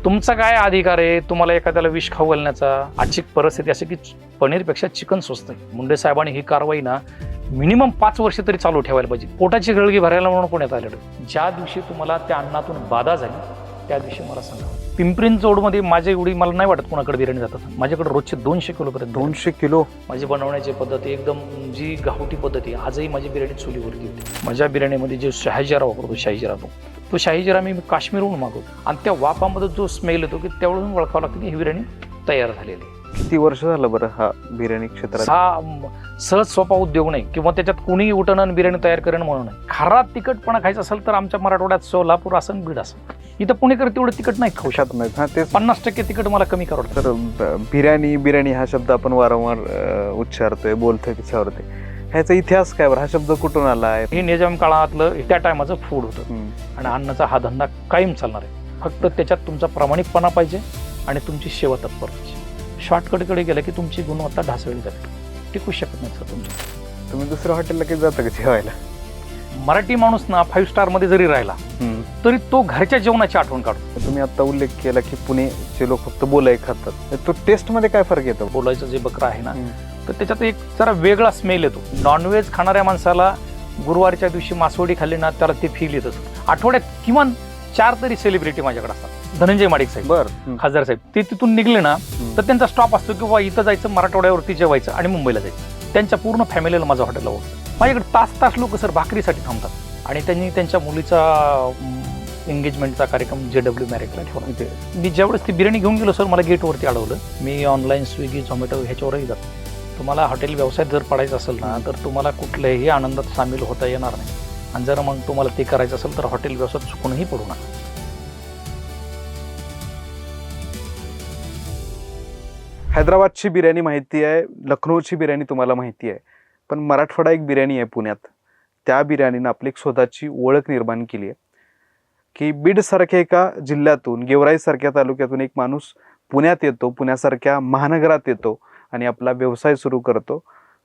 तुमचा काय अधिकार आहे तुम्हाला एखाद्याला विष खाऊ घालण्याचा? आजची परिस्थिती अशी की पनीरपेक्षा चिकन स्वस्त आहे. मुंडे साहेबांनी ही कारवाई ना मिनिमम 5 वर्ष तरी चालू ठेवायला पाहिजे. पोटाची गळगी भरायला म्हणून पुण्यात आलेलं. ज्या दिवशी तुम्हाला त्या अन्नातून बाधा झाली त्या दिवशी मला सांगा. पिंपरी-चिंचवडमध्ये माझ्या एवढी मला नाही वाटत कोणाकडे बिर्याणी जातात. माझ्याकडे रोजचे 200 किलोपर्यंत. 200 किलो? माझी बनवण्याची पद्धती एकदम जी गावठी पद्धती. आजही माझी बिर्याणी चुलीवरती होती. माझ्या बिर्याणीमध्ये जे शाहीजिरा वापरतो, शाहीजिरा तो शाहीजिरा मी काश्मीरहून मागवतो आणि त्या वाफामध्ये जो स्मेल येतो की त्यावरून ओळखावं लागतं की ही बिर्याणी तयार झालेली आहे. किती वर्ष झालं बरं हा बिर्याणी क्षेत्रात? हा सहज सोपा उद्योग नाही किंवा त्याच्यात कोणीही उठणं आणि बिर्याणी तयार करेन म्हणून नाही. खरा तिखटपणा खायचा असेल तर आमच्या मराठवाड्यात सोलापूर असेल, बीड असेल. इथं पुणेकर तेवढं तिखट नाही खाऊ शकत नाहीत. हा, ते 50% तिखट मला कमी करवतं. तर बिर्याणी हा शब्द आपण वारंवार उच्चारतोय, बोलतोय त्याच्यावरती. ह्याचा इतिहास काय बरं? हा शब्द कुठून आला आहे? हे निजाम काळातलं त्या टायमाचं फूड होतं आणि अन्नाचा हा धंदा कायम चालणार आहे. फक्त त्याच्यात तुमचा प्रामाणिकपणा पाहिजे आणि तुमची सेवा तत्पर पाहिजे. शॉर्टकटकडे गेलं की तुमची गुणवत्ता ढासळली जाते, टिकू शकत नाही सर तुमचं. तुम्ही दुसऱ्या हॉटेलला काही जाता का जेवायला? मराठी माणूस ना 5 स्टार मध्ये जरी राहिला तरी तो घरच्या जेवणाची आठवण काढतो. तुम्ही आता उल्लेख केला की पुणेचे लोक फक्त बोलाय खातात. तो टेस्ट मध्ये काय फरक येतो? बोलायचं जे बकरा आहे ना तर त्याच्यात एक जरा वेगळा स्मेल येतो. नॉनव्हेज खाणाऱ्या माणसाला गुरुवारच्या दिवशी मासवडी खाल्ली ना त्याला ते फील येत असतं. आठवड्यात किमान 4 तरी सेलिब्रिटी माझ्याकडे असतात. धनंजय माडिक साहेब, खासदार साहेब, ते तिथून निघले ना तर त्यांचा स्टॉप असतो की बाबा इथं जायचं, मराठवाड्यावरती जेवायचं आणि मुंबईला जायचं. त्यांच्या पूर्ण फॅमिलीला माझं हॉटेलला ओळखतं. माझ्याकडे तास लोक सर भाकरीसाठी थांबतात आणि त्यांनी त्यांच्या मुलीचा एंगेजमेंटचा कार्यक्रम JW मॅरेजला ठेवला. मी ज्यावेळेस ती बिर्याणी घेऊन गेलो सर मला गेटवरती अडवलं. मी ऑनलाईन स्विगी, झोमॅटो ह्याच्यावरही जातो. तुम्हाला हॉटेल व्यवसायात जर पडायचं असेल ना तर तुम्हाला कुठल्याही आनंदात सामील होता येणार नाही. आणि जर मग तुम्हाला ते करायचं असेल तर हॉटेल व्यवसायात चुकूनही पडू नका. हैदराबादची बिर्याणी माहिती आहे, लखनौची बिर्याणी तुम्हाला माहिती आहे, पण मराठवाडा एक बिर्याणी आहे पुण्यात. त्या बिर्याणीनं आपली एक स्वतःची ओळख निर्माण केली आहे की बीडसारख्या एका जिल्ह्यातून, गेवराईसारख्या तालुक्यातून एक माणूस पुण्यात येतो, पुण्यासारख्या महानगरात येतो आणि आपला व्यवसाय सुरू करतो.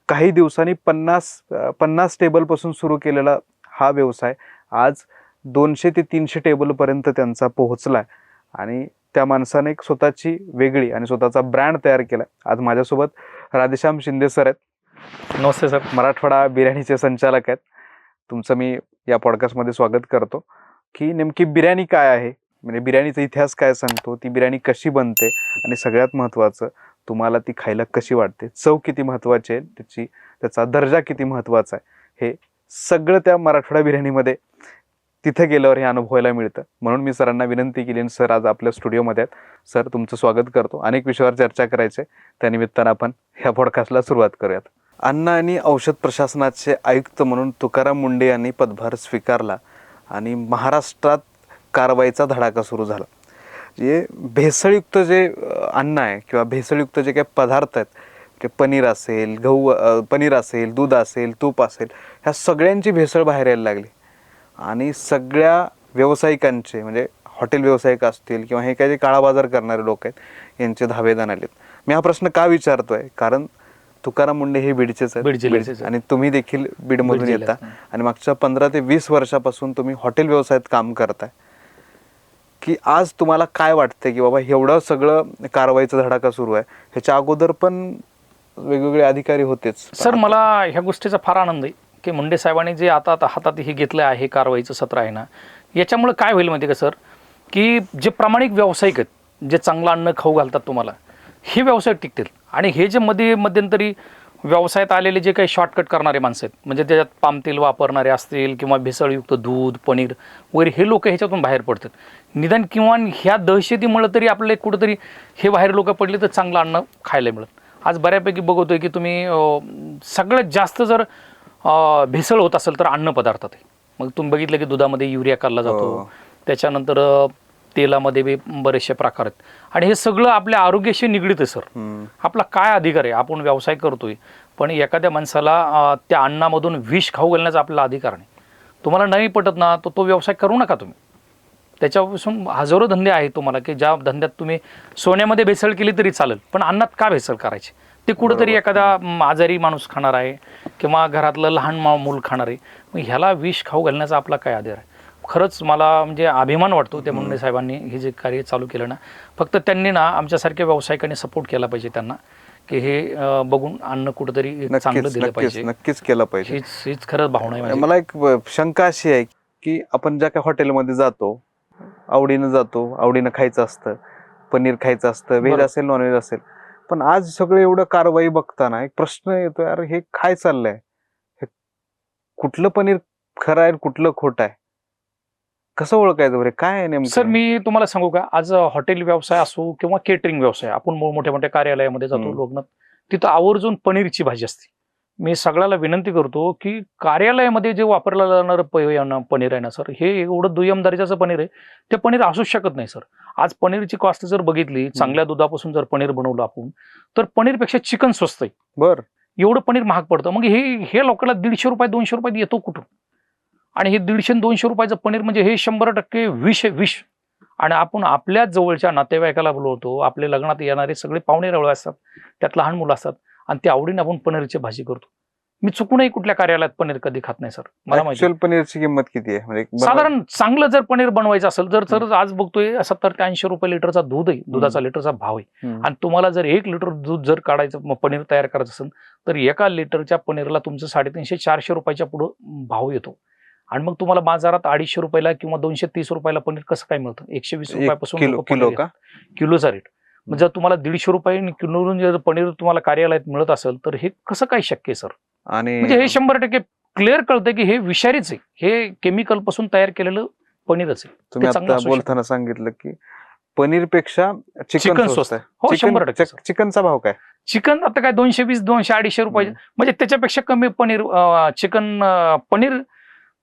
काही दिवसांनी 50 टेबलपासून सुरू केलेला हा व्यवसाय आज 200 ते 300 टेबलपर्यंत त्यांचा पोहोचला आहे आणि त्या माणसाने एक स्वतःची वेगळी आणि स्वतःचा ब्रँड तयार केला. आज माझ्यासोबत राधेश्याम शिंदे सर आहेत. नमस्ते सर. मराठवाडा बिर्याणीचे संचालक आहेत. तुमचं मी या पॉडकास्टमध्ये स्वागत करतो की नेमकी बिर्याणी काय आहे, म्हणजे बिर्याणीचा इतिहास काय सांगतो, ती बिर्याणी कशी बनते आणि सगळ्यात महत्त्वाचं तुम्हाला ती खायला कशी वाटते, चव किती महत्त्वाची आहे, त्याचा दर्जा किती महत्त्वाचा आहे, हे सगळं त्या मराठवाडा बिर्याणीमध्ये तिथे गेल्यावर हे अनुभवायला मिळतं. म्हणून मी सरांना विनंती केली आणि सर आज आपल्या स्टुडिओमध्ये आहेत. सर तुमचं स्वागत करतो. अनेक विषयावर चर्चा करायचे, त्यानिमित्तानं आपण ह्या पॉडकास्टला सुरुवात करूयात. अन्न आणि औषध प्रशासनाचे आयुक्त म्हणून तुकाराम मुंडे यांनी पदभार स्वीकारला आणि महाराष्ट्रात कारवाईचा धडाका सुरू झाला. जे भेसळयुक्त जे अन्न आहे किंवा भेसळयुक्त जे काही पदार्थ आहेत, ते पनीर असेल, पनीर असेल, दूध असेल, तूप असेल, ह्या सगळ्यांची भेसळ बाहेर यायला लागली आणि सगळ्या व्यावसायिकांचे, म्हणजे हॉटेल व्यावसायिक असतील किंवा हे काही जे काळा बाजार करणारे लोक आहेत यांचे धावेदन आलेत. मी हा प्रश्न का विचारतोय, कारण तुकाराम मुंडे हे बीडचेच आहेत आणि तुम्ही देखील बीडमधून येता आणि मागच्या 15 ते 20 वर्षापासून तुम्ही हॉटेल व्यवसायात काम करताय. की आज तुम्हाला काय वाटतंय की बाबा एवढं सगळं कारवाईचा धडाका सुरू आहे, ह्याच्या अगोदर पण वेगवेगळे अधिकारी होतेच? सर मला ह्या गोष्टीचा फार आनंद आहे की मुंडे साहेबांनी जे आता हातात हे घेतलं आहे, कारवाईचं सत्र आहे ना, याच्यामुळे काय होईल माहिती का सर, की जे प्रामाणिक व्यावसायिक आहेत, जे चांगलं अन्न खाऊ घालतात तुम्हाला, हे व्यवसाय टिकतील. आणि हे जे मध्यंतरी व्यवसायात आलेले जे काही शॉर्टकट करणारे माणसं आहेत, म्हणजे त्याच्यात पाम तेल वापरणारे असतील किंवा भेसळयुक्त दूध, पनीर वगैरे, हे लोक ह्याच्यातून बाहेर पडतात. निदान किंवा ह्या दहशतीमुळे तरी आपले कुठंतरी हे बाहेर लोक पडले तर चांगलं अन्न खायला मिळत. आज बऱ्यापैकी बघतोय की तुम्ही सगळ्यात जास्त जर भेसळ होत असेल तर अन्न पदार्थात आहे. मग तुम्ही बघितलं की दुधामध्ये युरिया काढला जातो, त्याच्यानंतर तेलामध्ये बी बरेचसे प्रकार आहेत आणि हे सगळं आपल्या आरोग्याशी निगडीत आहे. सर आपला काय अधिकार आहे, आपण व्यवसाय करतोय, पण एखाद्या माणसाला त्या अन्नामधून विष खाऊ घालण्याचा आपला अधिकार नाही. तुम्हाला नाही पटत ना तो व्यवसाय करू नका तुम्ही. त्याच्यापासून हजारो धंदे आहेत तुम्हाला की ज्या धंद्यात तुम्ही सोन्यामध्ये भेसळ केली तरी चालेल, पण अन्नात का भेसळ करायची? ते कुठंतरी एखादा आजारी माणूस खाणार आहे किंवा घरातलं लहान मूल खाणार आहे, मग ह्याला विष खाऊ घालण्याचा आपला काय अधिकार आहे? खरंच मला म्हणजे अभिमान वाटतो त्या मुंडे साहेबांनी हे जे कार्य चालू केलं ना. फक्त त्यांनी ना आमच्यासारख्या व्यावसायिकांनी सपोर्ट केला पाहिजे त्यांना, की हे बघून अन्न कुठंतरी चांगलं नक्कीच दिलं नक्कीच पाहिजे. नक्कीच केलं पाहिजे. हीच खरंच भावना आहे माझी. मला एक शंका अशी आहे की आपण ज्या काही हॉटेलमध्ये जातो, आवडीनं जातो, आवडीनं खायचं असतं, पनीर खायचं असतं, व्हेज बरोबर. असेल नॉनव्हेज असेल, पण आज सगळं एवढं कारवाई बघताना एक प्रश्न येतो, यार हे काय चाललंय, हे कुठलं पनीर खरं आहे कुठलं खोटं आहे, कसं ओळखायचं बरे, काय आहे नेमकं? सर मी तुम्हाला सांगू का, आज हॉटेल व्यवसाय असो किंवा केटरिंग व्यवसाय, आपण मोठ्या मोठ्या कार्यालयामध्ये जातो लग्नात, तिथं आवर्जून पनीरची भाजी असते. मी सगळ्याला विनंती करतो की कार्यालयामध्ये जे वापरलं जाणारं पनीर आहे ना सर, हे एवढं दुय्यम दर्जाचं पनीर आहे, ते पनीर असूच शकत नाही सर. आज पनीरची कॉस्ट जर बघितली, चांगल्या दुधापासून जर पनीर बनवलं आपण, तर पनीरपेक्षा चिकन स्वस्त आहे. बर, एवढं पनीर महाग पडतं. मग हे लोकांना 150 रुपये 200 रुपयात येतो कुठून? आणि हे 150-200 रुपयाचं पनीर म्हणजे हे 100% विष. आणि आपण आपल्याच जवळच्या नातेवाईकाला बोलवतो, आपले लग्नात येणारे सगळे पाहुणे रावळे असतात, त्यात लहान मुलं असतात, आणि त्या आवडीने आपण पनीरची भाजी करतो. मी चुकूनही कुठल्या कार्यालयात पनीर कधी खात नाही सर. मला माहिती ऍक्च्युअल पनीरची किंमत किती आहे? म्हणजे साधारण चांगलं जर पनीर बनवायचं असेल तर आज बघतोय 70 ते 80 रुपये लिटरचा दूध आहे, दुधाचा लिटरचा भाव आहे. आणि तुम्हाला जर 1 लिटर दूध जर काढायचं, पनीर तयार करायचं असेल, तर एका लिटरच्या पनीरला तुमचं 350-400 रुपयाच्या पुढं भाव येतो. आणि मग तुम्हाला बाजारात 250 रुपयाला किंवा 230 रुपयाला पनीर कसं काय मिळतं? 120 रुपयापासून किलोचा रेट. मग जर तुम्हाला 150 रुपये किलोवरून जर पनीर तुम्हाला कार्यालयात मिळत असेल, तर हे कसं काय शक्य आहे सर? आणि म्हणजे हे 100% क्लिअर कळतंय की हे विषारीच आहे, हे केमिकल पासून तयार केलेलं पनीरच आहे. तुम्ही आता बोलताना सांगितलं की पनीरपेक्षा चिकन स्वस्त आहे. हो, 100%. चिकनचा भाव काय? चिकन आता काय 220-200-250 रुपये, म्हणजे त्याच्यापेक्षा कमी पनीर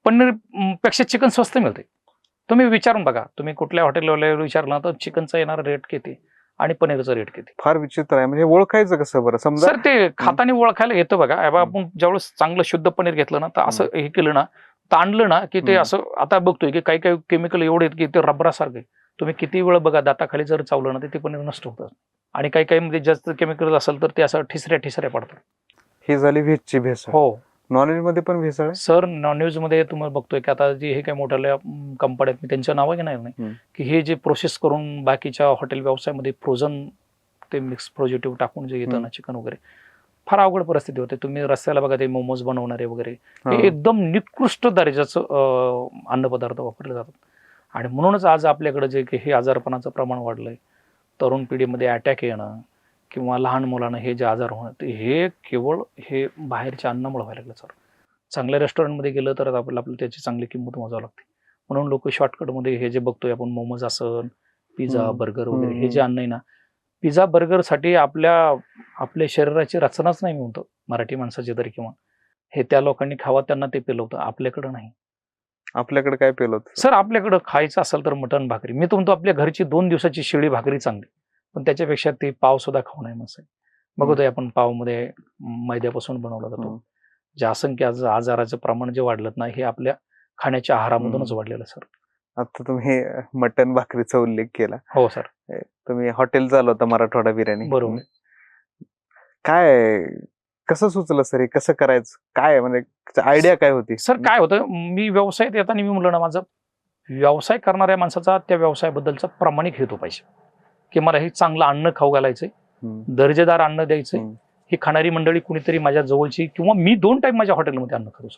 पनीर पेक्षा चिकन स्वस्त मिळते. तुम्ही विचारून बघा, तुम्ही कुठल्या हॉटेलवाल्याला विचारलं तर चिकनचा येणारा रेट किती आणि पनीरचा रेट किती. फार विचित्र आहे. म्हणजे ओळखायचं कसं बरं? समजा सर ते खाताने ओळखायला येतं बघा. आपण ज्यावेळेस चांगलं शुद्ध पनीर घेतलं ना, तर असं हे केलं ना, ताणलं ना, की ते असं आता बघतोय की काही काही केमिकल एवढे आहेत की ते रबरासारखे. तुम्ही किती वेळ बघा, दाताखाली जर चावलं ना, तर ते पनीर नष्ट होतं. आणि काही काही मध्ये जास्त केमिकल असेल तर ते असं ठिसऱ्या पडतात. ही झाली व्हेजची भेसळ. हो, नॉनव्हेज मध्ये पण भेसळ आहे सर. नॉनव्हेज मध्ये तुम्हाला बघतोय की आता जे हे काही मोठ्या कंपन्या आहेत, मी त्यांचं नाव घेणार नाही, की हे जे प्रोसेस करून बाकीच्या हॉटेल व्यवसायामध्ये फ्रोझन ते मिक्स प्रोजेक्टिव्ह टाकून जे येतं ना चिकन वगैरे, फार अवघड परिस्थिती होते. तुम्ही रस्त्याला बघा ते मोमोज बनवणारे वगैरे, हे एकदम निकृष्ट दर्जाचं अन्नपदार्थ वापरले जातात. आणि म्हणूनच आज आपल्याकडे जे हे आजारपणाचं प्रमाण वाढलंय, तरुण पिढीमध्ये अटॅक येणं किंवा लहान मुलांना हे जे आजार होणं, हे केवळ हे बाहेरच्या अन्नामुळे व्हायला लागलं सर. चांगल्या रेस्टॉरंटमध्ये गेलं तर आपल्याला त्याची चांगली किंमत मोजावी लागते. म्हणून लोक शॉर्टकटमध्ये हे जे बघतोय आपण, मोमोज असन, पिझ्झा, बर्गर वगैरे, हे जे अन्न आहे ना, पिझ्झा बर्गरसाठी आपल्या शरीराची रचनाच नाही म्हणतो मराठी माणसाची तरी, किंवा हे त्या लोकांनी खावा, त्यांना ते पेलवतं. आपल्याकडं नाही. आपल्याकडे काय पेल होत सर? आपल्याकडं खायचं असेल तर मटण भाकरी. मी म्हणतो आपल्या घरची 2 दिवसाची शिळी भाकरी चांगली, पण त्याच्यापेक्षा ते पाव सुद्धा खाऊ नये माणसं. बघतोय आपण पावमध्ये मैद्यापासून बनवला जातो. जे असंख्य आजाराचं प्रमाण जे वाढलं ना, हे आपल्या खाण्याच्या आहारामधूनच वाढलेलं सर. आता तुम्ही मटन भाकरीचा उल्लेख केला. हो सर. तुम्ही हॉटेल चालवता मराठवाडा बिर्याणी. बरोबर. काय, कसं सुचलं सर? कसं करायचं, काय म्हणजे आयडिया काय होती सर? काय होतं, मी व्यवसायात येताना मी म्हणलं ना, माझा व्यवसाय करणाऱ्या माणसाचा त्या व्यवसायाबद्दलचा प्रामाणिक हेतू पाहिजे, की मला हे चांगलं अन्न खाऊ घालायचंय, दर्जेदार अन्न द्यायचंय. ही खाणारी मंडळी कुणीतरी माझ्या जवळची, किंवा मी 2 टाइम माझ्या हॉटेलमध्ये अन्न खातो.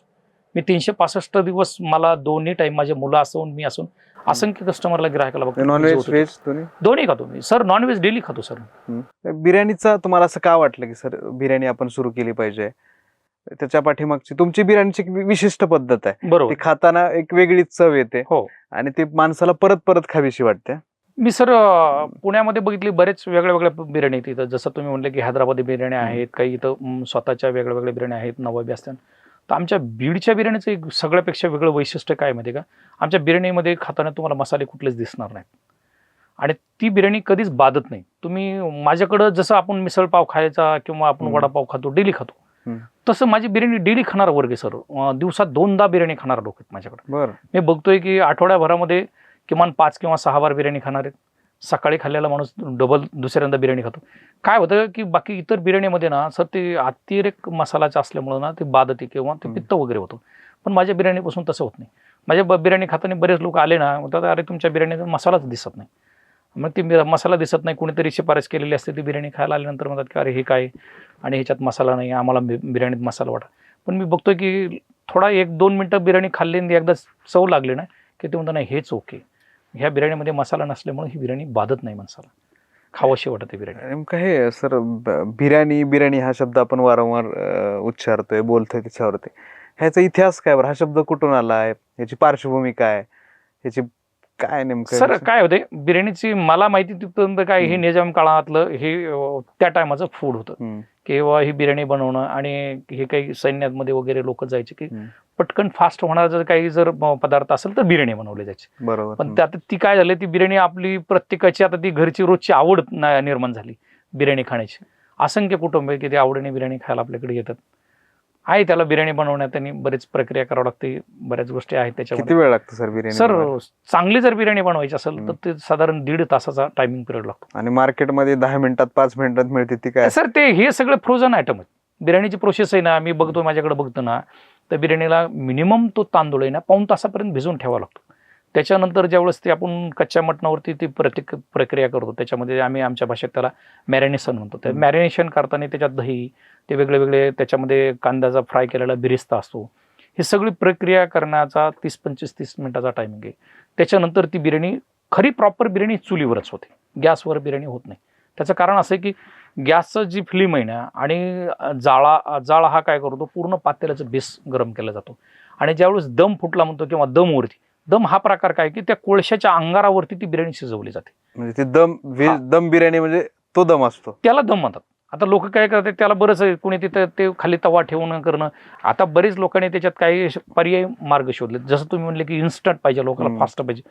मी 365 दिवस मला दोन्ही टाइम, माझे मुलं असून मी असून असंख्य कस्टमरला, गिरायकाला बघतो. नॉनव्हेज व्हेज दोन्ही खातो मी सर. नॉनव्हेज डेली खातो सर. बिर्याणीचा तुम्हाला असं का वाटलं की सर बिर्याणी आपण सुरू केली पाहिजे? त्याच्या पाठीमागची तुमची बिर्याणीची विशिष्ट पद्धत आहे. बरोबर. ती खाताना एक वेगळीच चव येते. हो. आणि ती माणसाला परत परत खावीशी वाटते. मी सर पुण्यामध्ये बघितली बरेच वेगळ्या बिर्याणी आहेत इथं. जसं तुम्ही म्हणले की हैदराबादी बिर्याणी आहेत, काही इथं स्वतःच्या वेगळ्या बिर्याणी आहेत, नवाबी असतात. तर आमच्या बीडच्या बिर्याणीचं एक सगळ्यापेक्षा वेगळं वैशिष्ट्य काय माहिती का? आमच्या बिर्याणीमध्ये खाताना तुम्हाला मसाले कुठलेच दिसणार नाहीत, आणि ती बिर्याणी कधीच बाधत नाही. तुम्ही माझ्याकडं जसं आपण मिसळ पाव खायचा किंवा आपण वडापाव खातो, डेली खातो, तसं माझी बिर्याणी डेली खाणारा वर्ग आहे सर. दिवसात 2दा बिर्याणी खाणारा लोक आहेत माझ्याकडे. मी बघतोय की आठवड्याभरामध्ये किमान 5 किंवा 6 बार बिर्याणी खाणार आहेत. सकाळी खाल्लेला माणूस डबल दुसऱ्यांदा बिर्याणी खातो. काय होतं की बाकी इतर बिर्याणीमध्ये ना सर, ते अतिरेक मसालाचं असल्यामुळं ना ते बाधते किंवा ते पित्त वगैरे होतं. पण माझ्या बिर्याणीपासून तसं होत नाही. माझ्या बिर्याणी खाताना बरेच लोक आले ना, म्हणतात अरे तुमच्या बिर्याणीचा मसालाच दिसत नाही. मग ती मसाला दिसत नाही, कुणीतरी शिफारस केलेली असते ती बिर्याणी खायला आल्यानंतर म्हणतात की अरे हे काय आणि ह्याच्यात मसाला नाही, आम्हाला बिर्याणीत मसाला वाटा. पण मी बघतोय की थोडा 1-2 मिनटं बिर्याणी खाल्ली आणि एकदा चव लागली ना की ते म्हणतात नाही हेच ओके, ह्या बिर्याणीमध्ये मसाला नसल्यामुळे ही बिर्याणी बाधत नाही माणसाला, खावाशी वाटते बिर्याणी. नेमकं हे सर, बिर्याणी बिर्याणी हा शब्द आपण वारंवार उच्चारतोय, बोलतोय त्याच्यावरती. ह्याचा इतिहास काय बरं? हा शब्द कुठून आलाय? ह्याची पार्श्वभूमी काय? ह्याची काय नेमकं? सर काय होते, बिर्याणीची मला माहिती तिथपर्यंत काय हे निजाम काळातलं हे त्या टायमाचं फूड होतं, किंवा ही बिर्याणी बनवणं आणि हे काही सैन्यामध्ये वगैरे लोक जायचे की पटकन फास्ट होणारा जर काही जर पदार्थ असेल तर बिर्याणी बनवली जायची. बरोबर. पण त्यात ती काय झाली, ती बिर्याणी आपली प्रत्येकाची आता ती घरची रोजची आवड निर्माण झाली बिर्याणी खाण्याची. असंख्य कुटुंब आहे की ते आवडीने बिर्याणी खायला आपल्याकडे येतात. आहे त्याला बिर्याणी बनवण्यात आणि बरेच प्रक्रिया करावी लागते, बऱ्याच गोष्टी आहेत त्याच्यामध्ये. किती वेळ लागतो सर बिर्याणी? सर चांगली जर बिर्याणी बनवायची असेल तर ते साधारण 1.5 तासाचा टायमिंग पिरियड लागतो. आणि मार्केटमध्ये 10 मिनिटात 5 मिनिटात मिळते ती काय? सर ते हे सगळं फ्रोझन आयटम आहेत. बिर्याणीची प्रोसेस आहे ना, मी बघतो माझ्याकडे बघतो ना, तर बिर्याणीला मिनिमम तो तांदूळ आहे ना 1.5 तासापर्यंत भिजवून ठेवावा लागतो. त्याच्यानंतर ज्यावेळेस ते आपण कच्च्या मटणावरती ती प्रक्रिया करतो, त्याच्यामध्ये आम्ही आमच्या भाषेत त्याला मॅरिनेशन म्हणतो. त्या मॅरिनेशन करताना त्याच्यात दही, ते वेगळे वेगळे त्याच्यामध्ये कांद्याचा फ्राय केलेला बिरिस्ता असतो. ही सगळी प्रक्रिया करण्याचा 30-25-30 मिनिटाचा टायमिंग आहे. त्याच्यानंतर ती बिर्याणी खरी प्रॉपर बिर्याणी चुलीवरच होते, गॅसवर बिर्याणी होत नाही. त्याचं कारण असं आहे की गॅसचं जी फ्लेम आहे ना आणि जाळा हा काय करतो, पूर्ण पातेल्याचं बेस गरम केला जातो. आणि ज्यावेळेस दम फुटला म्हणतो किंवा दमवरती, दम हा प्रकार काय की त्या कोळशाच्या अंगारावरती ती बिर्याणी शिजवली जाते. म्हणजे ती दम बिर्याणी म्हणजे तो दम असतो, त्याला दम म्हणतात. आता लोक काय करतात, त्याला बरंच कोणी तिथं ते खाली तवा ठेवून करणं. आता बरेच लोकांनी त्याच्यात काही पर्यायी मार्ग शोधले. जसं तुम्ही म्हणले की इन्स्टंट पाहिजे, लोकांना फास्ट पाहिजे.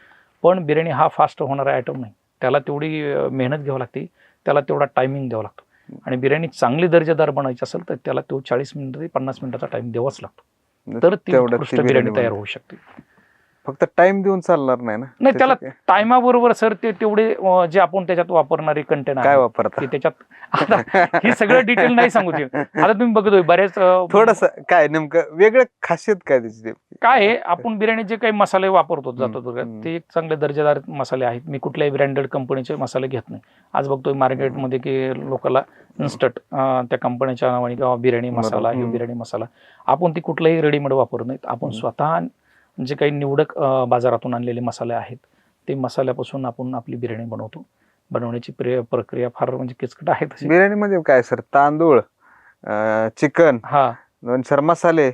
पण बिर्याणी हा फास्ट होणारा आयटम नाही, त्याला तेवढी मेहनत घ्यावी लागते, त्याला तेवढा टायमिंग द्यावा लागतो. आणि बिर्याणी चांगली दर्जेदार बनायची असेल तर त्याला तो 40 मिनिट ते 50 मिनिटाचा टाइम द्यावाच लागतो, तर ती उत्कृष्ट बिर्याणी तयार होऊ शकते. फक्त टाइम देऊन चालणार नाही ना? नाही, त्याला टायमाबरोबर सर ते तेवढे जे आपण त्याच्यात वापरणारे कंटेन काय वापरतात की त्याच्यात आता हे सगळं डिटेल नाही सांगू शकत. आता तुम्ही बघतोय बरेच थोडस काय नेमकं वेगळं खासियत काय त्याची? काय आहे, आपण बिर्याणी जे काही मसाले वापरतो जातो ते एक चांगले दर्जेदार मसाले आहेत. मी कुठल्याही ब्रँडेड कंपनीचे मसाले घेत नाही. आज बघतोय मार्केटमध्ये की लोकांना इन्स्टंट त्या कंपनीच्या नावाने किंवा बिर्याणी मसाला, हे बिर्याणी मसाला, आपण ती कुठलाही रेडीमेड वापरत नाहीत. आपण स्वतः जे काही निवडक बाजारातून आणलेले मसाले आहेत ते मसाल्यापासून आपण आपली बिर्याणी बनवतो. बनवण्याची प्रक्रिया फार म्हणजे किचकट आहे. बिर्याणी मध्ये काय सर, तांदूळ, चिकन, 2-4 मसाले,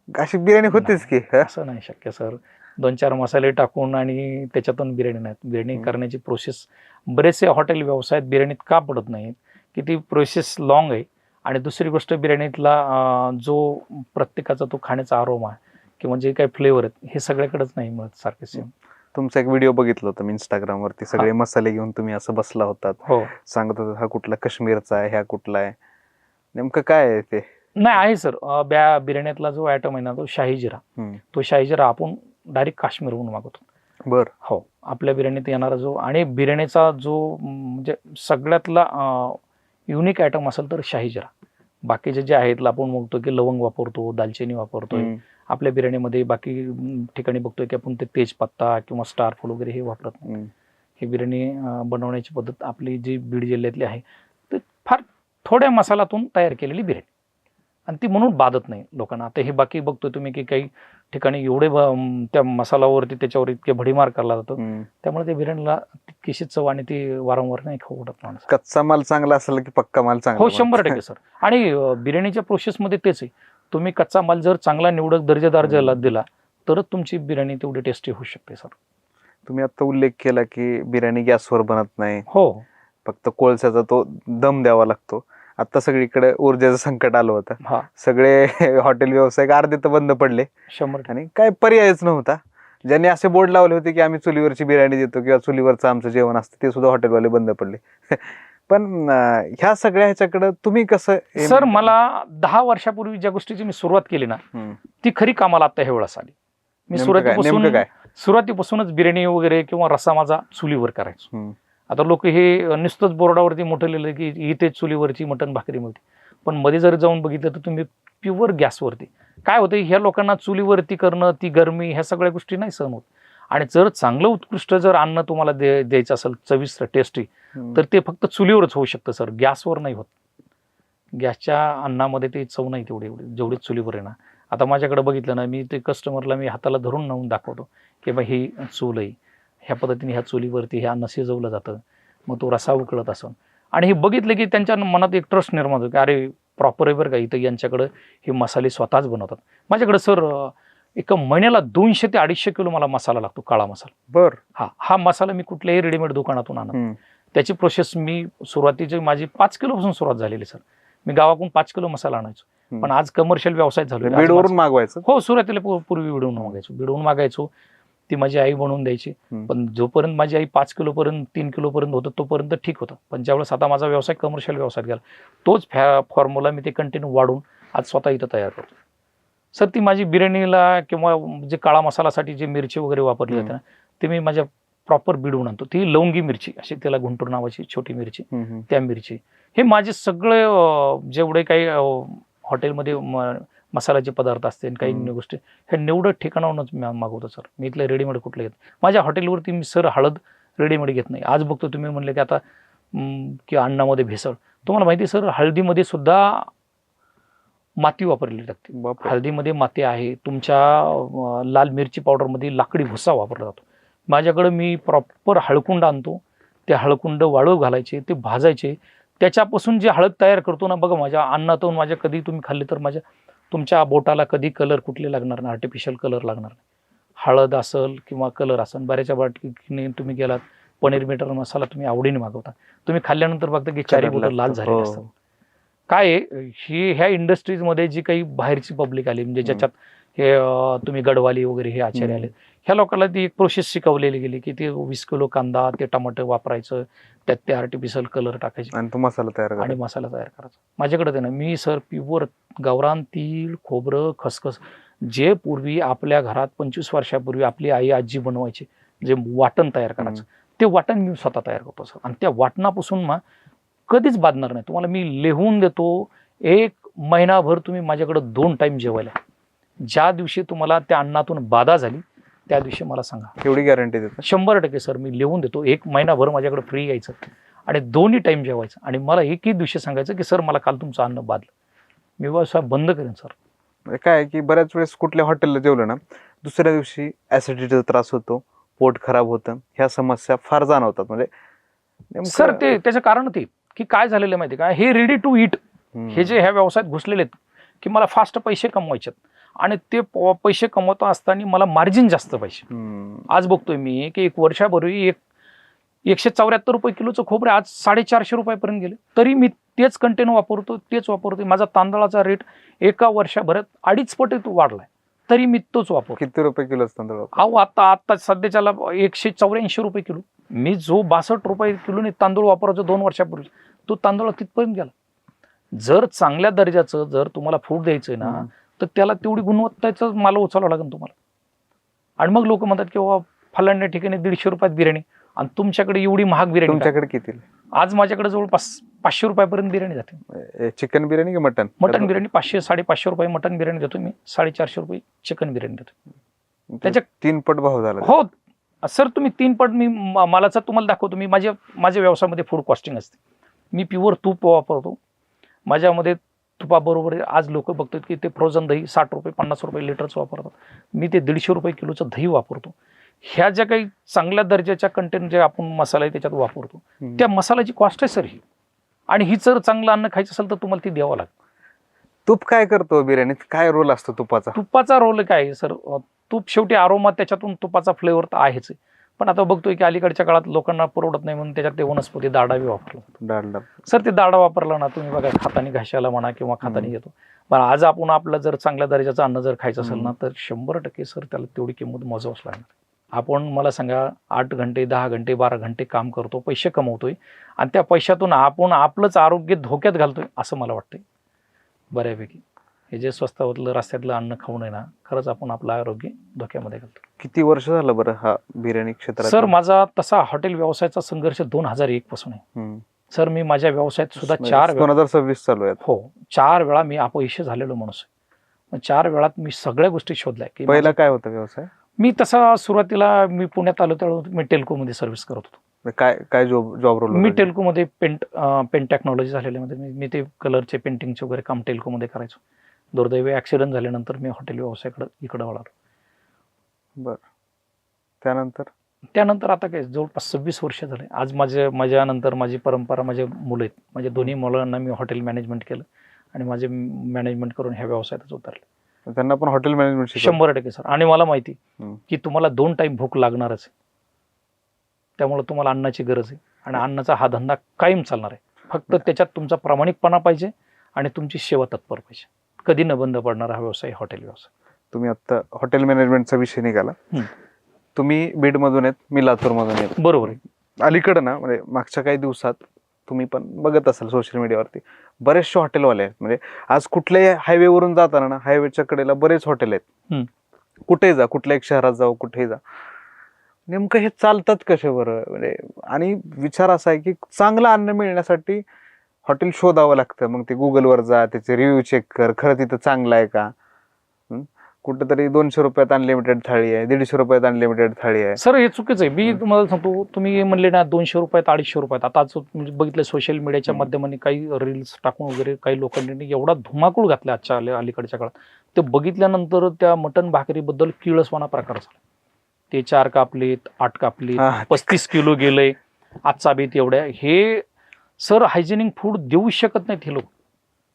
अशी बिर्याणी होतेच की? असं नाही शक्य सर, 2-4 मसाले टाकून आणि त्याच्यातून बिर्याणी नाही. बिर्याणी करण्याची प्रोसेस बरेचसे हॉटेल व्यवसायात बिर्याणीत का पडत नाहीत की ती प्रोसेस लॉंग आहे. आणि दुसरी गोष्ट, बिर्याणीतला जो प्रत्येकाचा तो खाण्याचा आरोमा किंवा जे काही फ्लेवर आहेत हे सगळ्याकडेच नाही मिळत सारखे सेम. तुमचा एक व्हिडिओ बघितला होता मी इंस्टाग्रामवरती, सगळे मसाले घेऊन तुम्ही असं बसला होतात, सांगत होता हा कुठला काश्मीरचा आहे, ह्या कुठला आहे, नेमकं काय आहे ते? नाही आहे सर, बिर्याणीतला जो आयटम आहे ना तो शाही जिरा. तो शाही जिरा आपण डायरेक्ट काश्मीरहून मागवतो. बर. हो, आपल्या बिर्याणीत येणारा जो आणि बिर्याणीचा जो म्हणजे सगळ्यातला युनिक आयटम असेल तर शाही जिरा. बाकीचे जे आहेत आपण बघतो की लवंग वापरतो, दालचिनी वापरतोय आपल्या बिर्याणीमध्ये. बाकी ठिकाणी बघतोय की आपण ते तेजपत्ता किंवा स्टार फूड वगैरे हे वापरत नाही. ही बिर्याणी बनवण्याची पद्धत आपली जी बीड जिल्ह्यातली आहे ते फार थोड्या मसाल्यातून तयार केलेली बिर्याणी, आणि ती म्हणून बाधत नाही लोकांना. आता हे बाकी बघतोय तुम्ही की काही ठिकाणी एवढे त्या मसाल्यावरती त्याच्यावर इतके भडीमार करला जातो, त्यामुळे त्या बिर्याणीला तितकीशी चव आणि ती वारंवार नाही खाऊ वाटत माणूस. कच्चा माल चांगला असेल की पक्का माल चांगला? हो, 100% सर. आणि बिर्याणीच्या प्रोसेसमध्ये तेच आहे, तुम्ही कच्चा माल जर चांगला निवडक दर्जेदार दिला तरच तुमची बिर्याणी तेवढी टेस्टी होऊ शकते सर. तुम्ही आता उल्लेख केला की बिर्याणी गॅसवर बनत नाही, हो, फक्त कोळशाचा तो दम द्यावा लागतो. आता सगळीकडे ऊर्जेचं संकट आलं होतं, सगळे हॉटेल व्यवसाय अर्धे तर बंद पडले, 100%. आणि काय पर्यायच नव्हता. ज्यांनी असे बोर्ड लावले होते की आम्ही चुलीवरची बिर्याणी देतो किंवा चुलीवरचं आमचं जेवण असतं, ते सुद्धा हॉटेलवाले बंद पडले. पण ह्या सगळ्या ह्याच्याकडे तुम्ही कसं? सर, मला 10 वर्षापूर्वी ज्या गोष्टीची मी सुरुवात केली ना ती खरी कामाला आता ह्या वेळेस आली. मी सुरुवातीपासूनच बिर्याणी वगैरे किंवा रस्सा माझा चुलीवर करायचो. आता लोक हे नुसतंच बोर्डावरती मोठं लिहिलं की इथे चुलीवरची मटण भाकरी मिळते, पण मध्ये जर जाऊन बघितलं तर तुम्ही प्युअर गॅसवरती काय होतं, ह्या लोकांना चुलीवरती करणं, ती गरमी, ह्या सगळ्या गोष्टी नाही सहन होत. आणि जर चांगलं उत्कृष्ट जर अन्न तुम्हाला द्यायचं असेल, चविष्ट टेस्टी, तर ते फक्त चुलीवरच होऊ शकतं सर, गॅसवर नाही होत. गॅसच्या अन्नामध्ये ते चव नाही तेवढी जेवढी चुलीवर आहे ना. आता माझ्याकडे बघितलं ना, मी ते कस्टमरला मी हाताला धरून नेऊन दाखवतो की बा ही चूल आहे, ह्या पद्धतीने ह्या चुलीवरती हे अन्न शिजवलं जातं, मग तो रसा उकळत असं. आणि हे बघितलं की त्यांच्या मनात एक ट्रस्ट निर्माण होतो की अरे प्रॉपर आहे बरं का, इथं यांच्याकडं हे मसाले स्वतःच बनवतात. माझ्याकडे सर एका महिन्याला 200 ते 250 किलो मला मसाला लागतो, काळा मसाला. बर. हा मसाला मी कुठल्याही रेडीमेड दुकानातून आणत. त्याची प्रोसेस मी सुरुवातीची माझी 5 किलोपासून सुरुवात झालेली सर. मी गावाकडून 5 किलो मसाला आणायचो, पण आज कमर्शियल व्यवसाय झालो. बीडवरून मागवायचं? हो, सुरुवातीला पूर्वी बीडवरून मागायचो. ती माझी आई बनवून द्यायची. पण जोपर्यंत माझी आई 5 किलोपर्यंत 3 किलोपर्यंत होतं तोपर्यंत ठीक होतं. पण ज्यावेळेस आता माझा व्यवसाय कमर्शियल व्यवसायात गेला, तोच फॉर्म्युला मी ते कंटिन्यू वाढून आज स्वतः इथं तयार करतो सर. ती माझी बिर्याणीला किंवा जे काळा मसालासाठी जे मिरची वगैरे वापरली जाते ना, ते मी माझ्या प्रॉपर बिडवून आणतो. ती लवंगी मिरची, अशी त्याला गुंटूर नावाची छोटी मिरची, त्या मिरची. हे माझे सगळे जेवढे काही हॉटेलमध्ये मसाल्याचे पदार्थ असतील, काही गोष्टी, हे निवडत ठिकाणाहूनच मागवतो सर. मी इथलं रेडीमेड कुठलं घेत माझ्या हॉटेलवरती मी सर हळद रेडीमेड घेत नाही. आज बघतो तुम्ही म्हणले की आता की अन्नामध्ये भेसळ. तुम्हाला माहिती सर, हळदीमध्ये सुद्धा माती वापरली जाते. हळदीमध्ये माती आहे. तुमच्या लाल मिरची पावडरमध्ये लाकडी भुसा वापरला जातो. माझ्याकडे मी प्रॉपर हळकुंड आणतो. ते हळकुंड वाळू घालायचे, ते भाजायचे, त्याच्यापासून जे हळद तयार करतो ना, बघा माझ्या अन्नातून माझ्या कधी तुम्ही खाल्ले तर तुमच्या बोटाला कधी कलर कुठले लागणार नाही, आर्टिफिशियल कलर लागणार नाही. हळद असेल किंवा कलर असेल. बऱ्याचशा बाटलीने तुम्ही गेलात, पनीर मीटर मसाला तुम्ही आवडीने मागवता, तुम्ही खाल्ल्यानंतर बघता की चारी बोट लाल झालेली असतात. काय ही ह्या इंडस्ट्रीजमध्ये जी काही बाहेरची पब्लिक आली, म्हणजे ज्याच्यात हे तुम्ही गडवाली वगैरे हे आचार्य आले, ह्या लोकांना ती एक प्रोसेस शिकवलेली गेली की ते 20 किलो कांदा, ते टमाटर वापरायचं, त्यात ते आर्टिफिशियल कलर टाकायचे आणि तो मसाला तयार करायचा. माझ्याकडे ते ना, मी सर प्युअर गावरान तीळ, खोबरं, खसखस, जे पूर्वी आपल्या घरात 25 वर्षापूर्वी आपली आई आजी बनवायची, जे वाटण तयार करायचं, ते वाटण मी स्वतः तयार करतो सर. आणि त्या वाटणापासून कधीच बाधणार नाही. तुम्हाला मी लिहून देतो, 1 महिनाभर तुम्ही माझ्याकडे 2 टाइम जेवायला. ज्या दिवशी तुम्हाला त्या अन्नातून बाधा झाली त्या दिवशी मला सांगा. एवढी गॅरंटी देतो? 100% सर, मी लिहून देतो. 1 महिनाभर माझ्याकडे फ्री यायचं आणि 2 टाइम जेवायचं, आणि मला एकही दिवशी सांगायचं की सर मला काल तुमचं अन्न बाधलं, मी व्यवसाय बंद करेन सर. म्हणजे काय की बऱ्याच वेळेस कुठल्या हॉटेलला जेवलं ना, दुसऱ्या दिवशी ऍसिडिटीचा त्रास होतो, पोट खराब होतं, ह्या समस्या फार जाणवतात. म्हणजे सर ते त्याचं कारण ते की काय झालेलं माहिती का, हे रेडी टू ईट, हे जे ह्या व्यवसायात घुसलेले आहेत की मला फास्ट पैसे कमवायचे, आणि ते पैसे कमवत असताना मला मार्जिन जास्त पाहिजे. आज बघतोय मी की 1 वर्षापूर्वी 174 रुपये किलोचं खोबरे आज 450 रुपयापर्यंत गेले, तरी मी तेच कंटेन वापरतो. माझा तांदळाचा रेट एका वर्षभरात 2.5 पट वाढलाय, तरी मी तोच वापरतो. किती रुपये किलो तांदूळ? अहो आता सध्याच्याला 184 रुपये किलो. मी जो 62 रुपये किलोने तांदूळ वापरायचो 2 वर्षापूर्वी, तो तांदूळ तिथपर्यंत गेला. जर चांगल्या दर्जाचं जर तुम्हाला फूड द्यायचंय ना, तर त्याला तेवढी गुणवत्ताचं मला उचलावं लागेल तुम्हाला. आणि मग लोक म्हणतात की फलांड्या ठिकाणी 150 रुपयात बिर्याणी, आणि तुमच्याकडे एवढी महाग बिर्याणी. तुमच्याकडे किती? आज माझ्याकडे जवळपास 500 रुपयापर्यंत बिर्याणी जाते. चिकन बिर्याणी की मटन? मटन बिर्याणी 500-550 रुपये मटन बिर्याणी देतो मी, 450 रुपये चिकन बिर्याणी देतो. त्याच्या 3 पट भाव झाला. हो सर, तुम्ही 3 पट. मी मला तुम्हाला दाखवतो. मी माझ्या व्यवसायामध्ये फूड कॉस्टिंग असते. मी प्युअर तूप वापरतो. माझ्यामध्ये तुपाबरोबर आज लोक बघतात की ते फ्रोझन दही 60 रुपये 50 रुपये लिटरचं वापरतात. मी ते 150 रुपये किलोचं दही वापरतो. ह्या ज्या काही चांगल्या दर्जाच्या कंटेंट जे आपण मसाला आहे त्याच्यात वापरतो, त्या मसाल्याची कॉस्ट आहे सर ही. आणि ही जर चांगलं अन्न खायचं असेल तर तुम्हाला ती द्यावं लागतं. तूप काय करतो बिर्याणीत? काय रोल असतो तुपाचा? तुपाचा रोल काय आहे सर, तूप शेवटी आरोमा, त्याच्यातून तुपाचा फ्लेवर तर आहेच. पण आता बघतोय की अलीकडच्या काळात लोकांना परवडत नाही म्हणून त्याच्यात ते वनस्पती दाडावी वापरला. डालडा सर, ते दाडा वापरला ना, तुम्ही बघा खातानी घाशाला म्हणा किंवा खातानी घेतो. पण आज आपण आपलं जर चांगल्या दर्जाचं अन्न जर खायचं असेल ना, तर 100% सर त्याला तेवढी किंमत मोजावंच लागणार. आपण मला सांगा 8 घंटे 10 घंटे 12 घंटे काम करतो, पैसे कमवतोय, आणि त्या पैशातून आपण आपलंच आरोग्य धोक्यात घालतोय असं मला वाटतंय बऱ्यापैकी. हे जे स्वस्तावतलं रस्त्यातलं अन्न खाऊ नये ना, खरंच आपण आपलं आरोग्य धोक्यामध्ये घालतो. किती वर्ष झालं बरं हा बिर्याणी क्षेत्रात? सर, माझा तसा हॉटेल व्यवसायाचा संघर्ष 2001 पासून आहे सर. मी माझ्या व्यवसायात सुद्धा 4 2026 चालू आहे. हो, 4 वेळा मी अपयशी झालेलो माणूस आहे. 4 वेळात मी सगळ्या गोष्टी शोधल्या की पहिला काय होता व्यवसाय? मी तसा सुरुवातीला मी पुण्यात आलो त्यावेळी मी टेल्कोमध्ये सर्व्हिस करत होतो. काय काय जॉब रोल? मी टेल्कोमध्ये पेंट टेक्नॉलॉजी झालेल्यामध्ये मी ते कलरचे पेंटिंगचे वगैरे काम टेल्कोमध्ये करायचो. दुर्दैवी ॲक्सिडेंट झाल्यानंतर मी हॉटेल व्यवसायाकडे इकडं वळालो. बर. त्यानंतर आता काय जवळपास 26 वर्ष झाले. आज माझ्यानंतर माझी परंपरा, माझे मुलं आहेत, माझ्या दोन्ही मुलांना मी हॉटेल मॅनेजमेंट केलं आणि माझे मॅनेजमेंट करून ह्या व्यवसायातच उतरले. त्यांना पण हॉटेल मॅनेजमेंट 100% सर. आणि मला माहिती की तुम्हाला 2 टाईम भूक लागणारच आहे, त्यामुळे तुम्हाला अन्नाची गरज आहे आणि अन्नाचा हा धंदा कायम चालणार आहे. फक्त त्याच्यात तुमचा प्रामाणिकपणा पाहिजे आणि तुमची सेवा तत्पर पाहिजे. कधी न बंद पडणारा हा व्यवसाय हॉटेल व्यवसाय. तुम्ही आता हॉटेल मॅनेजमेंटचा विषय निघाला. तुम्ही बीड मधून आहेत, मी लातूर मधून येतो. बरोबर आहे. अलीकडं ना म्हणजे मागच्या काही दिवसात तुम्ही पण बघत असाल सोशल मीडियावरती बरेचसे हॉटेलवाले आहेत. म्हणजे आज कुठल्याही हायवेवरून जाताना ना हायवेच्या कडेला बरेच हॉटेल आहेत. कुठेही जा, कुठल्या एक शहरात जाऊ, कुठेही जा, नेमकं हे चालतात कसे बरं? म्हणजे आणि विचार असा आहे की चांगलं अन्न मिळण्यासाठी हॉटेल शोधावं लागतं. मग ते गुगलवर जा, त्याचे रिव्ह्यू चेक कर, खरं तिथं चांगलं आहे का? कुठेतरी 200 रुपयात अनलिमिटेड थाळी आहे, 150 रुपयात अनलिमिटेड थाळी आहे. सर हे चुकीचं आहे. मी तुम्हाला सांगतो, तुम्ही म्हणले ना 200 रुपयात 250 रुपयात. आता बघितलं सोशल मीडियाच्या माध्यमाने काही रील्स टाकून वगैरे काही लोकांनी एवढा धुमाकूळ घातला आजच्या अलीकडच्या काळात. ते बघितल्यानंतर त्या मटण भाकरीबद्दल किळसवाना प्रकार झाला. ते 4 कापलेत, 8 कापलेत, 35 किलो गेले, आजचा बेत एवढ्या. हे सर हायजेनिक फूड देऊ शकत नाहीत हे लोक.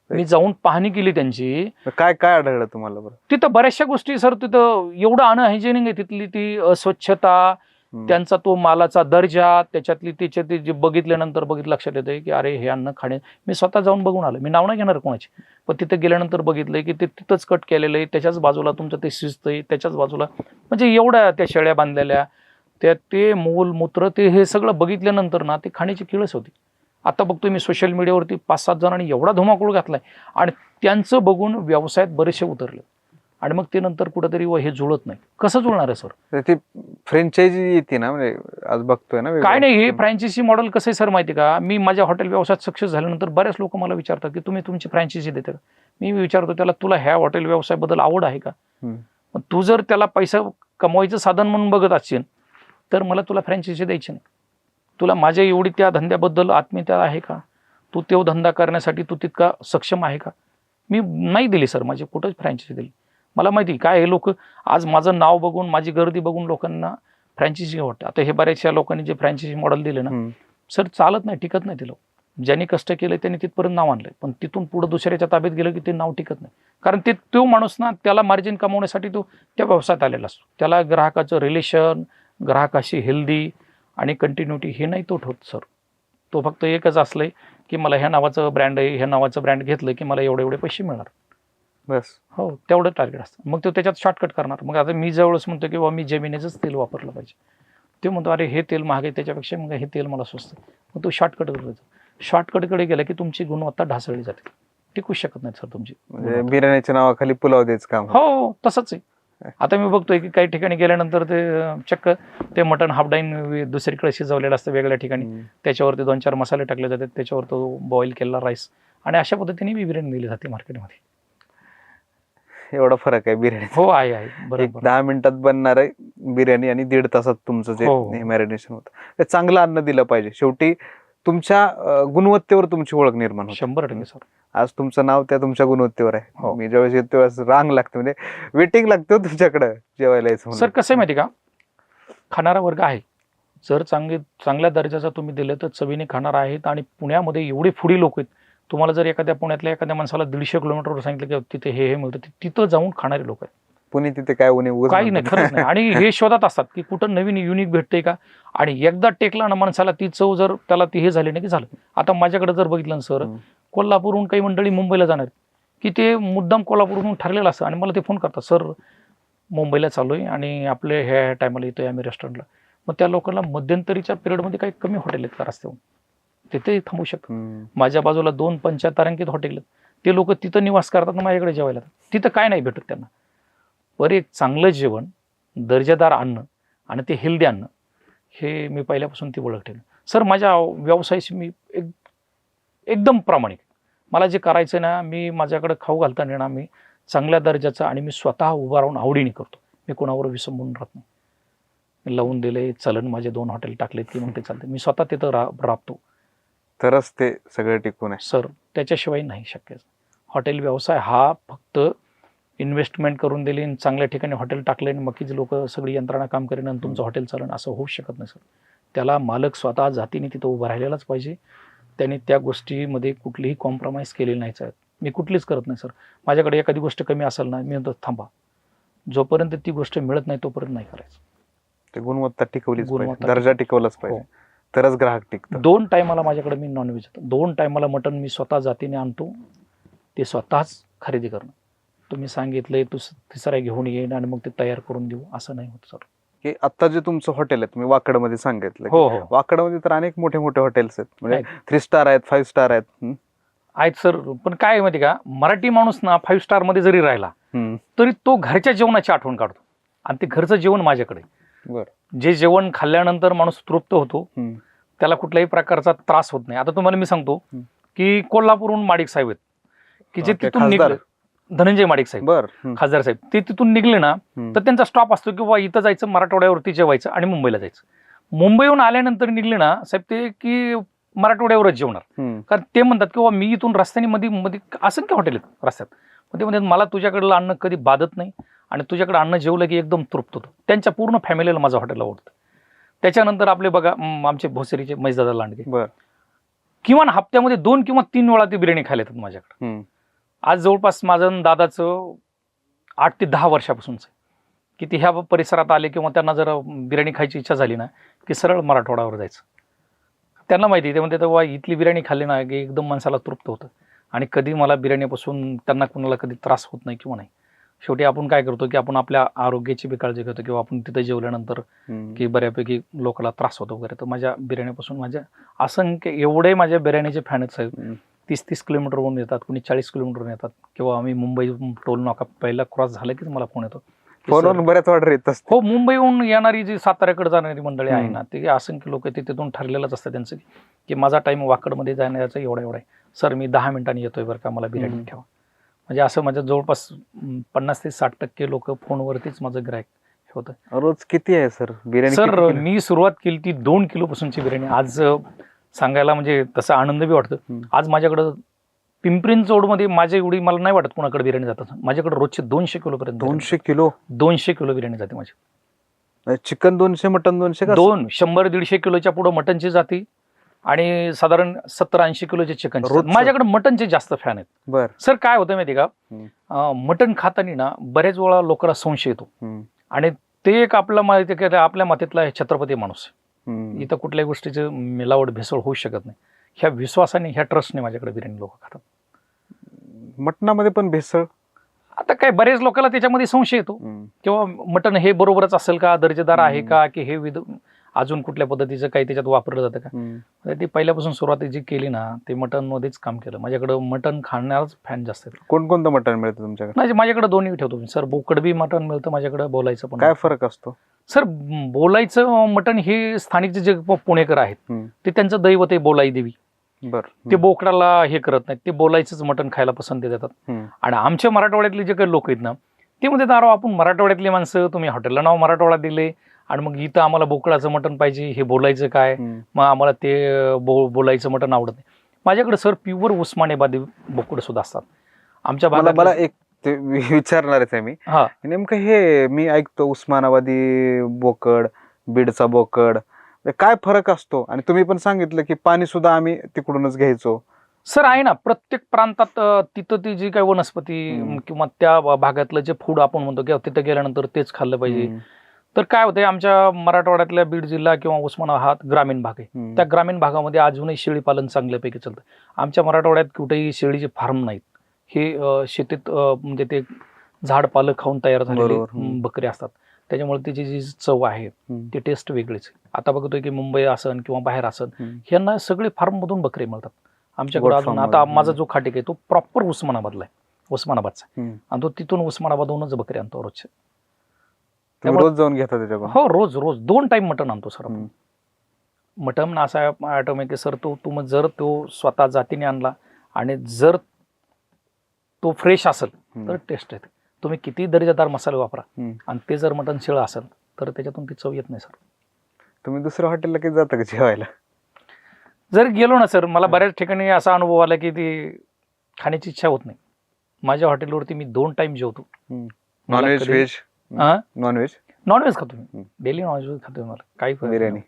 मी जाऊन पाहणी केली त्यांची. काय काय आढळलं तुम्हाला बरं? तिथं बऱ्याचशा गोष्टी सर, तिथं एवढं अनहायजेनिक आहे. तिथली ती अस्वच्छता, त्यांचा तो मालाचा दर्जा, त्याच्यात जे बघितल्यानंतर लक्षात येतंय की अरे हे अन्न खाणे. मी स्वतः जाऊन बघून आलो, मी नाव नाही घेणार कोणाची, पण तिथे गेल्यानंतर बघितलंय की ते तिथंच कट केलेलं आहे, त्याच्याच बाजूला तुमचं ते शिजतंय, त्याच्याच बाजूला म्हणजे एवढ्या त्या शेळ्या बांधलेल्या, ते मूल मूत्र, ते हे सगळं बघितल्यानंतर ना ते खाण्याची किळस होती. आता बघतोय मी सोशल मीडियावरती 5-7 जणांनी एवढा धुमाकूळ घातलाय आणि त्यांचं बघून व्यवसायात बरेचसे उतरले आणि मग ते नंतर कुठेतरी हे जुळत नाही. कसं जुळणार आहे सर? ती फ्रँचायझी येते ना, म्हणजे आज बघतोय ना काय नाही. हे फ्रँचायझी मॉडेल कसं आहे सर माहिती का? मी माझ्या हॉटेल व्यवसायात सक्सेस झाल्यानंतर बरेच लोक मला विचारतात की तुम्ही तुमची फ्रँचायझी देता का? मी विचारतो त्याला, तुला ह्या हॉटेल व्यवसायाबद्दल आवड आहे का? तू जर त्याला पैसा कमवायचं साधन म्हणून बघत असशील तर मला तुला फ्रँचायझी द्यायची नाही. तुला माझ्या एवढी त्या धंद्याबद्दल आत्मीयता आहे का? तू तो धंदा करण्यासाठी तू तितका सक्षम आहे का? मी नाही दिली सर, माझी कुठंच फ्रँचायझी दिली. मला माहिती काय हे लोक आज माझं नाव बघून, माझी गर्दी बघून लोकांना फ्रँचायझी वाटतं. आता हे बऱ्याचशा लोकांनी जे फ्रँचायझी मॉडेल दिले ना सर, चालत नाही, टिकत नाही. ते लोक ज्यांनी कष्ट केले त्यांनी तिथपर्यंत नाव आणलंय, पण तिथून पुढे दुसऱ्याच्या ताब्यात गेलं की ते नाव टिकत नाही. कारण तो माणूस ना, त्याला मार्जिन कमवण्यासाठी तो त्या व्यवसायात आलेला असतो. त्याला ग्राहकाचं रिलेशन, ग्राहकाशी हेल्दी आणि कंटिन्युटी हे नाही तो ठेवत सर. तो फक्त एकच असलंय की मला ह्या नावाचं ब्रँड आहे, ह्या नावाचं ब्रँड घेतलं की मला एवढे पैसे मिळणार, बस. हो, तेवढं टार्गेट असतं. मग तो त्याच्यात शॉर्टकट करणार. मग आता मी जवळच म्हणतो की बाबा मी जेमिनीचंच तेल वापरलं पाहिजे. ते म्हणतो अरे हे तेल महाग आहे, त्याच्यापेक्षा मग हे तेल मला स्वस्त. मग तो शॉर्टकट करतो. शॉर्टकटकडे गेला की तुमची गुणवत्ता ढासळली जाते, टिकू शकत नाही सर तुमची. म्हणजे बिर्याणीच्या नावाखाली पुलाव द्यायचं काम. हो, तसंच आहे. आता मी बघतोय की काही ठिकाणी गेल्यानंतर ते चक्क ते मटण हाफडाईन दुसरीकडे शिजवलेलं असतं वेगळ्या ठिकाणी, त्याच्यावरती 2-4 मसाले टाकले जातात, त्याच्यावर तो बॉईल केलेला राईस, आणि अशा पद्धतीने मी बिर्याणी दिली जाते मार्केटमध्ये. एवढा फरक आहे बिर्याणी? हो, आहे बरोबर. 10 मिनिटात बनणार आहे बिर्याणी आणि 1.5 तासात तुमचं जे मॅरिनेशन होतं. ते चांगलं अन्न दिलं पाहिजे. शेवटी तुमच्या गुणवत्तेवर तुमची ओळख निर्माण होते. 100% सर. आज तुमचं नाव त्या तुमच्या गुणवत्तेवर आहे. मी ज्यावेळेस येतो त्यावेळेस रांग लागते, म्हणजे वेटिंग लागते तुमच्याकडे जेवायला यायचं. सर कसं आहे माहिती का, खाणारा वर्ग आहे. जर चांगल्या दर्जाचा तुम्ही दिलं तर चवीने खाणार आहेत. आणि पुण्यामध्ये एवढे फुडी लोक आहेत, तुम्हाला जर एखाद्या पुण्यातल्या एखाद्या माणसाला 150 किलोमीटरवर सांगितलं की तिथे हे मिळतं, तिथं जाऊन खाणारे लोक आहेत. पुणे तिथे काय काही नाही, खरंच नाही. आणि हे शोधात असतात की कुठं नवीन युनिक भेटतंय का, आणि एकदा टेकला ना माणसाला ती चव, जर त्याला ती हे झाली नाही की झालं. आता माझ्याकडे जर बघितलं ना सर, कोल्हापूरहून काही मंडळी मुंबईला जाणार की ते मुद्दाम कोल्हापूरहून ठरलेलं असतं आणि मला ते फोन करतात, सर मुंबईला चालू आहे आणि आपले ह्या टायमाला येतोय आम्ही रेस्टॉरंटला. मग त्या लोकांना मध्यंतरीच्या पिरियडमध्ये काही कमी हॉटेल आहेत का रस्त्यावर, तिथे थांबू शकतात. माझ्या बाजूला 2 पंचतारांकित हॉटेल आहेत, ते लोक तिथं निवास करतात ना माझ्याकडे जेवायला. तिथं काय नाही भेटत त्यांना. बरं, एक चांगलं जेवण, दर्जेदार अन्न आणि ते हेल्दी अन्न, हे मी पहिल्यापासून ती ओळख ठेवली सर. माझ्या व्यवसायाशी मी एकदम प्रामाणिक. मला जे करायचं ना, मी माझ्याकडे खाऊ घालताना ना मी चांगल्या दर्जाचं आणि मी स्वतः उभा राहून आवडीने करतो. मी कोणावर विसंबून राहत नाही. मी लावून दिले चलन, माझे 2 हॉटेल टाकलेत की मग ते चालते. मी स्वतः तिथं राबतो तरच ते सगळं टिकून आहे. सर, त्याच्याशिवाय नाही शक्य. हॉटेल व्यवसाय हा फक्त इन्व्हेस्टमेंट करून दिली आणि चांगल्या ठिकाणी हॉटेल टाकले आणि मकीच लोक सगळी यंत्रणा काम करेन आणि तुमचं हॉटेल चालन असं होऊ शकत नाही सर. त्याला मालक स्वतः जातीने तिथं उभं राहिलेलाच पाहिजे. त्याने त्या गोष्टीमध्ये कुठलीही कॉम्प्रोमाइज केलेली नाहीच आहेत. मी कुठलीच करत नाही सर. माझ्याकडे एखादी गोष्ट कमी असेल ना, मी म्हणतो थांबा, जोपर्यंत ती गोष्ट मिळत नाही तोपर्यंत नाही करायचं. ते गुणवत्ता टिकवलीच गुणवत्ता पाहिजे, दर्जा टिकवलाच पाहिजे, तरच ग्राहक टिकतो. 2 टायमाला माझ्याकडे मी नॉनव्हेज येतं. 2 टायमाला मटण मी स्वतः जातीने आणतो, ते स्वतःच खरेदी करणं. तुम्ही सांगितलंय तू तिसरा घेऊन येईन आणि मग ते तयार करून देऊ असं नाही होत सर. की आता जे तुमचं हॉटेल आहे, तुम्ही वाकडमध्ये सांगितलं, हो हो वाकडमध्ये तर अनेक मोठे मोठे हॉटेल्स आहेत, म्हणजे 3 स्टार आहेत, 5 स्टार आहेत. आहेत सर. पण काय आहे माहिती का, मराठी माणूस ना 5 स्टार मध्ये जरी राहिला तरी तो घरच्या जेवणाची आठवण काढतो आणि ते घरचं जेवण माझ्याकडे. जे जेवण खाल्ल्यानंतर माणूस तृप्त होतो, त्याला कुठल्याही प्रकारचा त्रास होत नाही. आता तुम्हाला मी सांगतो की कोल्हापूरहून माडिक साहेब आहेत की जे तिथून निघले, धनंजय माडिक साहेब, खासदार साहेब, ते तिथून निघले ना तर त्यांचा स्टॉप असतो की बाबा इथं जायचं, मराठवाड्यावरती जेवायचं आणि मुंबईला जायचं. मुंबईहून आल्यानंतर निघले ना साहेब ते की मराठवाड्यावरच जेवणार. कारण ते म्हणतात की बाबा मी इथून रस्त्याने मध्ये मध्ये असंख्य हॉटेल आहेत रस्त्यात, मग ते म्हणतात मला तुझ्याकडलं अन्न कधी बाधत नाही आणि तुझ्याकडे अन्न जेवलं की एकदम तृप्त होतं. त्यांच्या पूर्ण फॅमिलीला माझं हॉटेल आवडतं. त्याच्यानंतर आपले बघा आमचे भोसरीचे महेशदादा लांडगे, किमान हप्त्यामध्ये 2 किंवा 3 वेळा ती बिर्याणी खायला येतात माझ्याकडे. आज जवळपास माझं दादाचं 8 ते 10 वर्षापासूनच आहे की ते ह्या परिसरात आले किंवा त्यांना जर बिर्याणी खायची इच्छा झाली ना की सरळ मराठवाड्यावर जायचं. त्यांना माहिती, ते म्हणते तेव्हा इथली बिर्याणी खाल्ली ना की एकदम माणसाला तृप्त होतं आणि कधी मला बिर्याणीपासून त्यांना कुणाला कधी त्रास होत नाही किंवा नाही. शेवटी आपण काय करतो की आपण आपल्या आरोग्याची बी काळजी घेतो किंवा आपण तिथे जेवल्यानंतर की बऱ्यापैकी लोकांना त्रास होतो वगैरे. तर माझ्या बिर्याणीपासून माझ्या असंख्य एवढे माझ्या बिर्याणीचे फॅन आहेत साहेब. 30-30 किलोमीटरवरून येतात, कुणी 40 किलोमीटरवरून येतात. किंवा आम्ही मुंबई टोल नाका पहिला क्रॉस झाला की मला फोन येतो, फोनवरून बऱ्याच ऑर्डर येत असतात. हो, मुंबईहून येणारी जी साताऱ्याकडे जाणारी मंडळी आहे ना, ते असंख्य लोक ते तिथून ठरलेलंच असतं त्यांचं की माझा टाइम वाकडमध्ये जाण्याचा एवढा आहे सर, मी 10 मिनिटांनी येतोय बरं का, मला बिर्याणी ठेवा. म्हणजे असं माझ्या जवळपास 50 ते 60% लोक फोनवरतीच माझं गिरायक होतं. रोज किती आहे सर बिर्याणी? सर मी सुरुवात केली ती 2 किलो पासूनची बिर्याणी. आज सांगायला म्हणजे तसा आनंद बी वाटतो. आज माझ्याकडं पिंपरी चिंचवडमध्ये माझ्या एवढी मला नाही वाटत कोणाकडे बिर्याणी जातात. माझ्याकडे रोजचे 200 किलो पर्यंत. 200 किलो बिर्याणी जाते माझी. चिकन 200, मटन 200 का? 100-150 किलोच्या पुढे मटनची जाते आणि साधारण 70-80 किलोचे चिकन. माझ्याकडे मटनचे जास्त फॅन आहेत. बरं सर काय होतं माहिती का, मटन खाताना ना बऱ्याच वेळा लोकांना संशय येतो आणि ते एक आपला माहिती आपल्या मातीतला छत्रपती माणूस आहे. इथं कुठल्याही गोष्टीची मिलावट भेसळ होऊ शकत नाही. ह्या विश्वासाने, ह्या ट्रस्टने माझ्याकडे बिर्याणी लोक खातात. मटणामध्ये पण भेसळ? आता काय बरेच लोकांना त्याच्यामध्ये संशय येतो किंवा मटण हे बरोबरच असेल का, दर्जेदार आहे का, की हे अजून कुठल्या पद्धतीचं काही त्याच्यात वापरलं जातं का. ती पहिल्यापासून सुरुवात जी केली ना ते मटण मध्येच काम केलं. माझ्याकडं मटण खाण्याच फॅन जास्त आहेत. कोणकोणतं मटण मिळतं तुमच्याकडे? नाही, माझ्याकडे दोन्ही ठेवतो सर. बोकड बी मटण मिळतं माझ्याकडे, बोलायचं पण. काय फरक असतो सर? बोलायचं मटण हे स्थानिक जे पुणेकर आहेत ते त्यांचं दैवत आहे बोलाई देवी. ते बोकडाला हे करत नाहीत, ते बोलायचंच मटण खायला पसंत देतात. आणि आमच्या मराठवाड्यातले जे काही लोक आहेत ना ते म्हणतात अरे आपण मराठवाड्यातली माणसं, तुम्ही हॉटेलला नाव मराठवाडा दिले आणि मग इथं आम्हाला बोकडाचं मटण पाहिजे, हे बोलायचं काय, मग आम्हाला ते बोलायचं मटण आवडत नाही. माझ्याकडे सर प्युअर उस्मानाबादी बोकड सुद्धा असतात आमच्या भागात. मला एक ते विचारणारच आहे मी. नेमकं हे मी ऐकतो उस्मानाबादी बोकड, बीडचा बोकड, काय फरक असतो? आणि तुम्ही पण सांगितलं की पाणी सुद्धा आम्ही तिकडूनच घ्यायचो. सर आहे ना, प्रत्येक प्रांतात तिथं ती जी काही वनस्पती किंवा त्या भागातलं जे फूड आपण म्हणतो किंवा तिथं गेल्यानंतर तेच खाल्लं पाहिजे. तर काय होतंय, आमच्या मराठवाड्यातल्या बीड जिल्हा किंवा उस्मानाबाद हा ग्रामीण भाग आहे. त्या ग्रामीण भागामध्ये अजूनही शेळी पालन चांगल्यापैकी चालतं. आमच्या मराठवाड्यात कुठेही शेळीचे फार्म नाहीत. हे शेतीत म्हणजे ते झाड पालं खाऊन तयार झालेले बकरी असतात. त्याच्यामुळे त्याची जी चव आहे ती टेस्ट वेगळीच आहे. आता बघतोय की मुंबई असन किंवा बाहेर असन ह्यांना सगळे फार्म मधून बकरी मिळतात. आमच्याकडे अजून आता माझा जो खाटीक आहे तो प्रॉपर उस्मानाबादला आहे, उस्मानाबादचा, आणि तो तिथून उस्मानाबादहूनच बकरी आणतो रोजच्या. रोज जाऊन घेतात त्याच्याकडून? हो, रोज 2 टाइम मटण आणतो सर आपण. मटण असा ऑटोमॅटिक सर तो जर तो स्वतः जातीने आणला आणि जर तो फ्रेश असेल हम्म. तर टेस्ट येते. तुम्ही किती दर्जेदार मसाले वापरा हम्म. आणि ते जर मटण शिळं असेल तर त्याच्यातून ती चव येत नाही सर. तुम्ही दुसऱ्या हॉटेलला कधी जाता का जेवायला? जर गेलो ना सर, मला बऱ्याच ठिकाणी असा अनुभव आला की ती खाण्याची इच्छा होत नाही. माझ्या हॉटेलवरती मी 2 टाइम जेवतो. मला नॉनव्हेज कधी- व्हेज? हा? नॉनव्हेज नॉनव्हेज खातो मी, हम्म. डेली नॉनव्हेज खातो मला काही फरक बिर्याणी. नाही.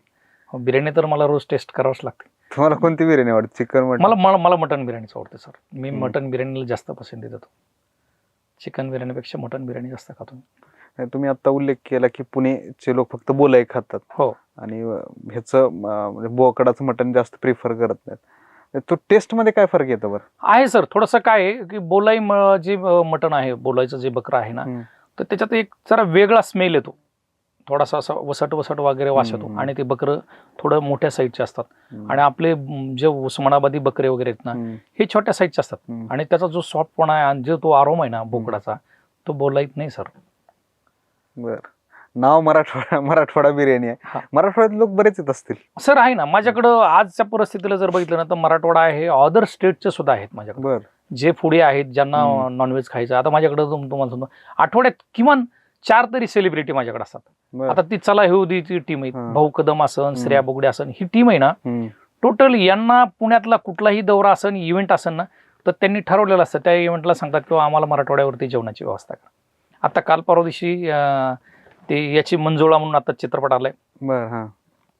हो, बिर्याणी तर मला रोज टेस्ट करावंच लागते. तुम्हाला कोणती बिर्याणी आवडते? Chicken mutton? मला मला मला मटन बिर्याणीच आवडते सर. मी हम्म. मटन बिर्याणीला जास्त पसंती देतो. चिकन बिर्याणीपेक्षा मटन बिर्याणी जास्त खातो मी. तुम्ही आता उल्लेख केला की पुणेचे लोक फक्त बोलाई खातात हो, आणि ह्याचं म्हणजे बोकडाचं मटण जास्त प्रिफर करत नाहीत. तो टेस्ट मध्ये काय फरक येतो बरं? आहे सर. थोडंसं काय आहे की बोलाई जे मटण आहे, बोलायचं जे बकरं आहे ना, तर त्याच्यात एक जरा वेगळा स्मेल येतो. थोडासा असा वसट वसट वगैरे वास येतो. हम्म. आणि ते बकरं थोडं मोठ्या साईजचे असतात. आणि आपले जे उस्मानाबादी बकरे वगैरे आहेत ना, हे छोट्या साईजचे असतात. आणि त्याचा जो सॉफ्टपणा आहे आणि जो तो आरोम आहे ना बोकडाचा, तो बोलायत नाही सर. बर. नाव मराठवाडा बिर्याणी आहे. हा. मराठवाड्यात लोक बरेच येत असतील. सर आहे ना माझ्याकडं आजच्या परिस्थितीला जर बघितलं ना तर मराठवाडा आहे, अदर स्टेटचे सुद्धा आहेत माझ्याकडे. बर. जे फुडे आहेत ज्यांना नॉनव्हेज खायचं. आता माझ्याकडे तुम्हाला सांगतो, आठवड्यात किमान 4 तरी सेलिब्रिटी माझ्याकडे असतात. बर. आता ती चला हे ती टीम आहे, हा. भाऊ कदम असन, श्रेया बोगडे असन, ही टीम आहे ना, टोटल यांना पुण्यातला कुठलाही दौरा असन, इव्हेंट असन ना, तर त्यांनी ठरवलेलं असतं त्या इव्हेंटला सांगतात किंवा आम्हाला मराठवाड्यावरती जेवणाची व्यवस्था करा. आता काल परवा दिवशी ते याची मंजुळा म्हणून आता चित्रपट आलाय, बर. हा.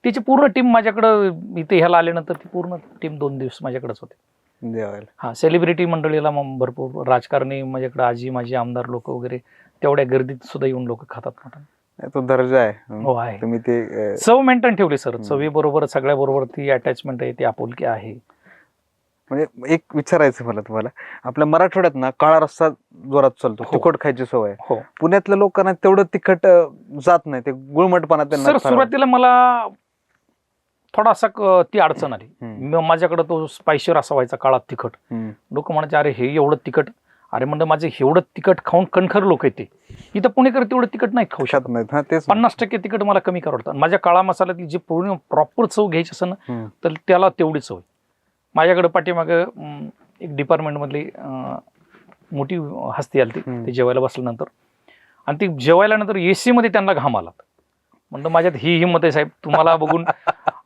तिची पूर्ण टीम माझ्याकडं इथे ह्याला आल्यानंतर ती पूर्ण टीम 2 दिवस माझ्याकडेच होते. जेवायला. हा, सेलिब्रिटी मंडळीला भरपूर राजकारणी माझ्याकडे, आजी माझी आमदार लोक वगैरे तेवढ्या गर्दीत सुद्धा येऊन लोक खातात मटण. तो दर्जा आहे. हो आहे. तुम्ही ते चव मेंटेन ठेवली सर. चवी बरोबर सगळ्या बरोबर ती अटॅचमेंट आहे, ती आपुलकी आहे. म्हणजे एक विचारायचं मला तुम्हाला, आपल्या मराठवाड्यात ना काळा रस्सा जोरात चालतो, हो. तिखट खायची सवय आहे. हो पुण्यातल्या लोकांना तेवढं तिखट जात नाही, ते गुळमटपणा त्यांना सर. फार सुरुवातीला मला थोडासा ती अडचण आली. हम्म. माझ्याकडे तो स्पायसी रस्सा व्हायचा काळात तिखट. लोक म्हणायचे अरे हे एवढं तिखट. अरे म्हणलं माझे एवढं तिखट खाऊन कणखर लोक येते. इथं पुणेकर तेवढं तिखट नाही खाऊ शकत. नाहीत. हा, तेच ना. 50% तिखट मला कमी करवतात. माझ्या काळा मसाल्यातली जी पूर्ण प्रॉपर चव घ्यायची असेल ना, तर त्याला तेवढी चव आहे. माझ्याकडे पाठीमागं एक डिपार्टमेंटमधली मोठी हस्ती आली ती जेवायला बसल्यानंतर, आणि ती जेवायला नंतर AC मध्ये त्यांना घाम आला. म्हणलं माझ्यात ही हिंमत आहे साहेब, तुम्हाला बघून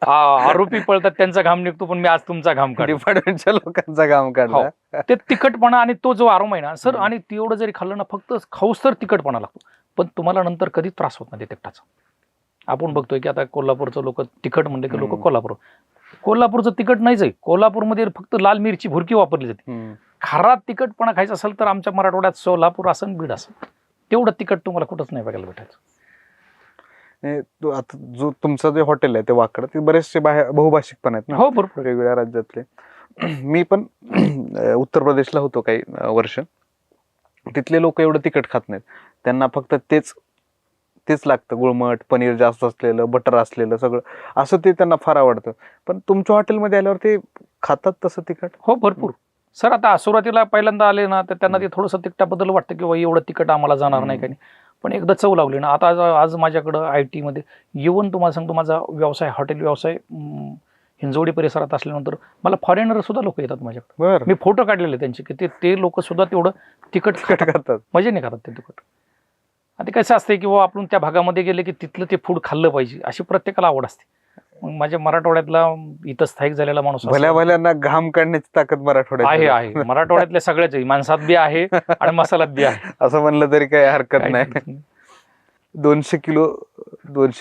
आरोपी पळतात त्यांचा घाम निघतो, पण मी आज तुमचा घाम काढला. डिपार्टमेंटच्या लोकांचा काम काढला. ते तिखटपणा आणि तो जो आरोम आहे ना सर, आणि तेवढं जरी खाल्लं ना, फक्त खाऊस तर तिखटपणा लागतो, पण तुम्हाला नंतर कधी त्रास होत नाही ते तिखटाचा. आपण बघतोय की आता कोल्हापूरचं लोक तिखट म्हणले की लोक कोल्हापूरचं तिखट नाहीच आहे. कोल्हापूरमध्ये फक्त लाल मिरची भुरकी वापरली जाते. खरा तिखटपणा खायचा असेल तर आमच्या मराठवाड्यात सोलापूर असन, बीड असन, तेवढं तिखट तुम्हाला कुठंच नाही बघायला भेटायचं. आता जो तुमचं जे हॉटेल आहे ते वाकडं, ते बरेचसे बहुभाषिक पण आहेत ना. हो भरपूर. वेगवेगळ्या राज्यातले. मी पण उत्तर प्रदेशला होतो काही वर्ष. तिथले लोक एवढं तिखट खात नाहीत. त्यांना फक्त तेच लागतं, गुळमट, पनीर जास्त असलेलं, बटर असलेलं सगळं असं, ते त्यांना फार आवडतं. पण तुमच्या हॉटेलमध्ये आल्यावर ते खातात तसं तिखट? हो भरपूर सर. आता सुरुवातीला पहिल्यांदा आले ना तर त्यांना ते थोडंसं तिखटाबद्दल वाटतं की बाई एवढं तिखट आम्हाला जाणार नाही काही. पण एकदा चव लागली ना, आता आज माझ्याकडं IT मध्ये इव्हन तुम्हाला सांगतो, माझा व्यवसाय हॉटेल व्यवसाय हिंजवडी परिसरात असल्यानंतर मला फॉरेनर सुद्धा लोक येतात माझ्याकडे. मी फोटो काढलेले त्यांचे की ते लोक सुद्धा तेवढं तिखट खातात, मजे नाही खातात ते तिखट. आता कसं असते की आपण त्या भागामध्ये गेले की तिथलं ते फूड खाल्लं पाहिजे अशी प्रत्येकाला आवड असते. मग माझ्या मराठवाड्यातला इथं स्थायिक झालेला माणूस भल्याभल्यांना घाम काढण्याची ताकद मराठवाड्यात आहे. मराठवाड्यातल्या सगळ्याच माणसात बी आहे आणि मसाल्यात बी आहे. असं म्हणलं तरी काही हरकत नाही. 200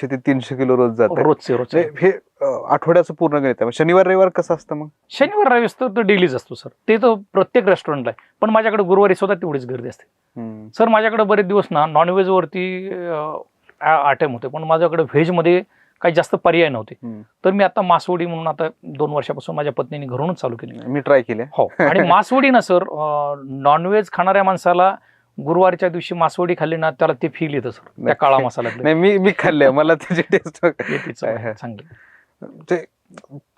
ते 300 किलो रोज जात. रोजचे हे आठवड्याचं पूर्ण गणित आहे. शनिवार रविवार कसं असतं मग? शनिवार रविवार तर डेलीच असतो सर. ते तर प्रत्येक रेस्टॉरंटला आहे. पण माझ्याकडे गुरुवारी सुद्धा तेवढीच गर्दी असते सर. माझ्याकडे बरेच दिवस ना नॉनव्हेज वरती आयटम होते, पण माझ्याकडे व्हेज मध्ये काही जास्त पर्याय नव्हते. तर मी आता मासवडी म्हणून आता 2 वर्षापासून माझ्या पत्नीने घरूनच चालू केली. मी ट्राय केले. हो. आणि मासवडी ना सर, नॉनव्हेज खाणाऱ्या माणसाला गुरुवारच्या दिवशी मासवडी खाल्ली ना, त्याला ते फील येतं सर त्या काळा मसाल्यात. नाही, मी खाल्ले, मला त्याची टेस्ट चांगली. ते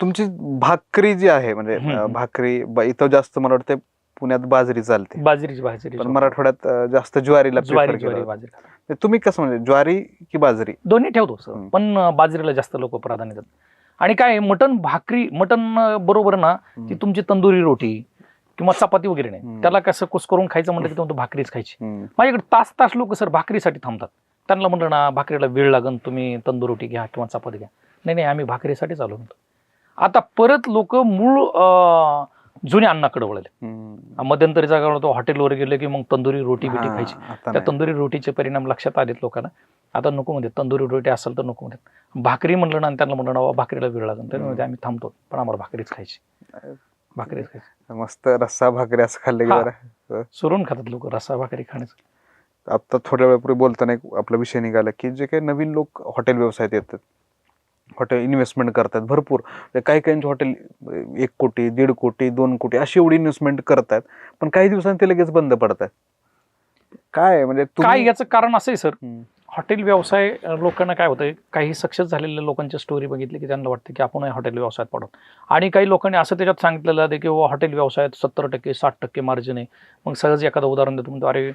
तुमची भाकरी जी आहे, म्हणजे भाकरी इथं जास्त मला वाटतं पुण्यात बाजरी चालते, बाजरी. पण मराठवाड्यात जास्त ज्वारीला ज्वारी. तुम्ही कसं म्हणजे ज्वारी की बाजरी? दोन्ही ठेवतो सर, पण बाजरीला जास्त लोक प्राधान्य देतात. आणि काय मटन भाकरी, मटन बरोबर ना ती तुमची तंदुरी रोटी किंवा चपाती वगैरे नाही. त्याला कसं कुस करून खायचं म्हणलं की तो म्हणतो भाकरीच खायची. माझ्याकडे तास तास लोक सर भाकरीसाठी थांबतात. त्यांना म्हणलं ना भाकरीला वेळ लागन, तुम्ही तंदूर रोटी घ्या किंवा चपाती घ्या. नाही आम्ही भाकरीसाठीच आलो म्हणतो. आता परत लोक मूळ जुन्या अन्नाकडे वळले. मध्यंतरीचा काळ तो हॉटेलवर गेले की मग तंदुरी रोटी बिटी खायची. त्या तंदुरी रोटीचे परिणाम लक्षात आलेत लोकांना. आता नको म्हणते तंदुरी रोटी असेल तर नको म्हणते. भाकरी म्हणलं ना त्यांना म्हणलं ना भाकरीला वेळ लागेल तरी म्हणते आम्ही थांबतो पण आम्हाला भाकरीच खायची. भाकरीच खायची. मस्त रस्सा भाकरी असं खाल्लं की जरा सुरून खातात लोक रस्सा भाकरी खाण्याचं. आता थोड्या वेळापूर्वी बोलताना एक आपला विषय निघाला की जे काही नवीन लोक हॉटेल व्यवसायात येतात, हॉटेल इन्व्हेस्टमेंट करतात भरपूर. काही काहींचे हॉटेल 1 कोटी 1.5 कोटी 2 कोटी अशी एवढी इन्व्हेस्टमेंट करतात, पण काही दिवसांनी ते लगेच बंद पडतात. काय म्हणजे काय याचं कारण असं आहे सर, हॉटेल व्यवसाय लोकांना काय होतं, काही सक्सेस झालेल्या लोकांची स्टोरी बघितली की त्यांना वाटतं की आपण हॉटेल व्यवसायात पडू. आणि काही लोकांनी असं त्याच्यात सांगितलेलं आहे की हॉटेल व्यवसायात 70% 60% मार्जिन आहे. मग सहज एखादं उदाहरण देतो म्हणतो अरे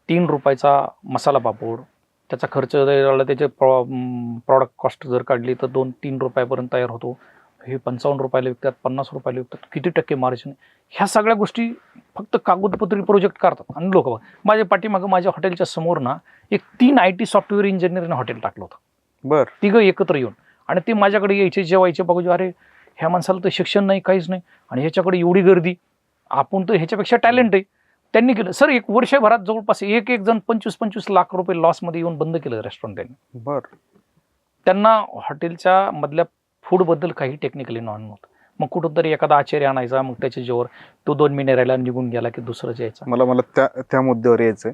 3 रुपयाचा मसाला पापड, त्याचा खर्च त्याचे प्रॉडक्ट कॉस्ट जर काढली तर 2-3 रुपयापर्यंत तयार होतो. हे 55 रुपयाला विकतात, 50 रुपयाला विकतात, किती टक्के मार्जिन. ह्या सगळ्या गोष्टी फक्त कागदपत्री प्रोजेक्ट करतात. आणि लोक माझ्या पाठीमागं माझ्या हॉटेलच्या समोर ना एक 3 IT सॉफ्टवेअर इंजिनिअरने हॉटेल टाकलं होतं. बरं. तिघं एकत्र येऊन. आणि ते माझ्याकडे यायचे जेवायचे बघू, अरे ह्या माणसाला तर शिक्षण नाही काहीच नाही आणि ह्याच्याकडे एवढी गर्दी, आपण तर ह्याच्यापेक्षा टॅलेंट आहे. त्यांनी केलं सर 1 वर्षभरात जवळपास एक जण 25-25 लाख रुपये लॉसमध्ये येऊन बंद केलं रेस्टॉरंट त्यांनी. बरं. त्यांना हॉटेलच्या मधल्या फूडबद्दल काही टेक्निकली नॉन नव्हतं. मग कुठंतरी एखादा आचार्य आणायचा, मग त्याच्या जेवर तो 2 महिने राहिला निघून गेला की दुसरं यायचा. मला त्या मुद्द्यावर यायचंय.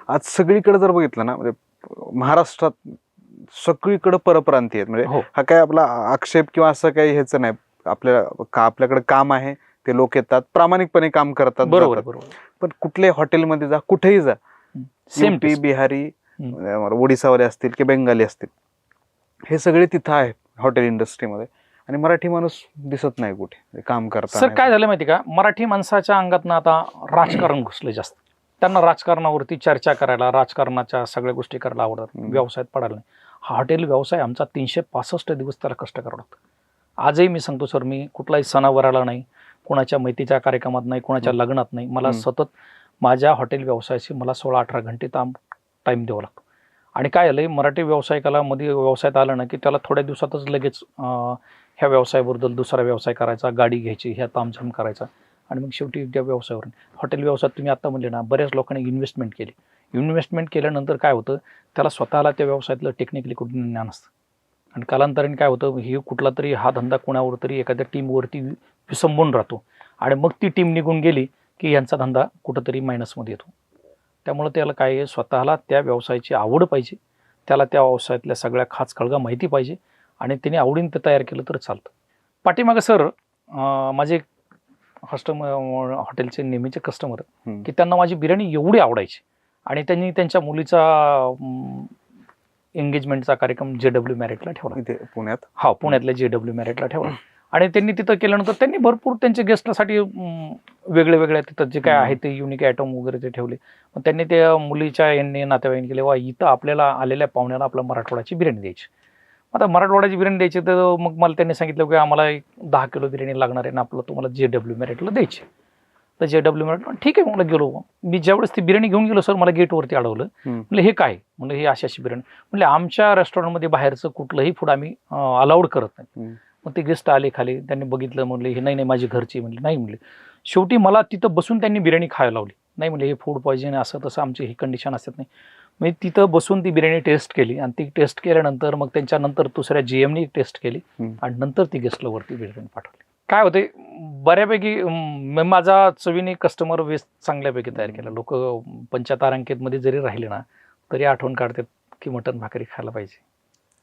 आज सगळीकडे जर बघितलं ना, म्हणजे महाराष्ट्रात सगळीकडे परप्रांतीय आहेत. म्हणजे हा काय आपला आक्षेप किंवा असं काही ह्याचं नाही. आपल्याकडे काम आहे, ते लोक येतात प्रामाणिकपणे काम करतात. बरोबर. पण कुठल्याही हॉटेलमध्ये जा, कुठेही जा, सेम बिहारी, ओडिसावाले असतील की बेंगाली असतील, हे सगळे तिथं आहेत हॉटेल इंडस्ट्रीमध्ये. आणि मराठी माणूस दिसत नाही कुठे काम करतात. सर काय झालं माहिती का, मराठी माणसाच्या अंगात आता राजकारण घुसलं जास्त. त्यांना राजकारणावरती चर्चा करायला, राजकारणाच्या सगळ्या गोष्टी करायला आवडतात, व्यवसायात पडायला नाही. हा हॉटेल व्यवसाय आमचा 365 दिवस त्याला कष्ट करावं लागतं. आजही मी सांगतो सर, मी कुठलाही सणावाराला नाही, कोणाच्या मैतीच्या कार्यक्रमात नाही, कोणाच्या लग्नात नाही, मला सतत माझ्या हॉटेल व्यवसायाशी मला 16-18 घंटे टाईम द्यावा लागतो. आणि काय झालंय, मराठी व्यावसायिकाला मध्ये व्यवसायात आलं ना की त्याला थोड्या दिवसातच लगेच ह्या व्यवसायाबद्दल दुसरा व्यवसाय करायचा, गाडी घ्यायची, ह्या तामझाम करायचा. आणि मग शेवटी त्या व्यवसायावर हॉटेल व्यवसायात तुम्ही आता म्हणले ना, बऱ्याच लोकांनी इन्व्हेस्टमेंट केली. इन्व्हेस्टमेंट केल्यानंतर काय होतं, त्याला स्वतःला त्या व्यवसायातलं टेक्निकली कुठून ज्ञान असतं. आणि कालांतराने काय होतं, हे कुठला तरी हा धंदा कोणावर तरी एखाद्या टीमवरती विसंबून राहतो. आणि मग ती टीम निघून गेली की यांचा धंदा कुठंतरी मायनसमध्ये येतो. त्यामुळे त्याला काय आहे, स्वतःला त्या व्यवसायाची आवड पाहिजे, त्याला त्या व्यवसायातल्या सगळ्या खाचखळगा माहिती पाहिजे आणि त्याने आवडीने ते तयार केलं तर चालतं. पाठीमागं सर माझे हॉटेलचे नेहमीचे कस्टमर की त्यांना माझी बिर्याणी एवढी आवडायची आणि त्यांनी त्यांच्या मुलीचा एंगेजमेंटचा कार्यक्रम JW मॅरिटला ठेवला इथे पुण्यात. हा, पुण्यातल्या JW मॅरिटला ठेवला. आणि त्यांनी तिथं केल्यानंतर त्यांनी भरपूर त्यांच्या गेस्टसाठी वेगळ्या तिथं जे काय आहे ते युनिक आयटम वगैरे ते ठेवले. मग त्यांनी त्या मुलीच्या यांनी नातेवाईकांनी केले, वा इथं आपल्याला आलेल्या पाहुण्याला आपल्या मराठवाड्याची बिर्याणी द्यायची. आता मराठवाड्याची बिर्याणी द्यायची तर मग मला त्यांनी सांगितलं की आम्हाला 10 किलो बिर्याणी लागणार आहे ना, आपलं तुम्हाला JW मॅरिटला द्यायची. तर JW मॅरिट ठीक आहे, मला गेलो. मी ज्यावेळेस ती बिर्याणी घेऊन गेलो सर, मला गेटवरती अडवलं. म्हणलं हे काय, म्हणलं हे अशी बिर्याणी. म्हणले आमच्या रेस्टॉरंटमध्ये बाहेरचं कुठलंही फूड आम्ही अलाउड करत नाही. मग ते गेस्ट आले खाली, त्यांनी बघितलं, म्हणले हे नाही माझी घरची. म्हणले नाही. म्हणले शेवटी मला तिथं बसून त्यांनी बिर्याणी खायला लावली. नाही म्हणले हे फूड पॉयझन असं तसं आमची ही कंडिशन असत नाही. मी तिथं बसून ती बिर्याणी टेस्ट केली आणि ती टेस्ट केल्यानंतर मग त्यांच्यानंतर दुसऱ्या GMने टेस्ट केली आणि नंतर ती गेस्टला वरती बिर्याणी पाठवली. काय होते, बऱ्यापैकी माझा चवीने कस्टमर बेस चांगल्यापैकी तयार केला. लोक 75 अंकेतमध्ये जरी राहिले ना तरी आठवण काढतात की मटण भाकरी खायला पाहिजे.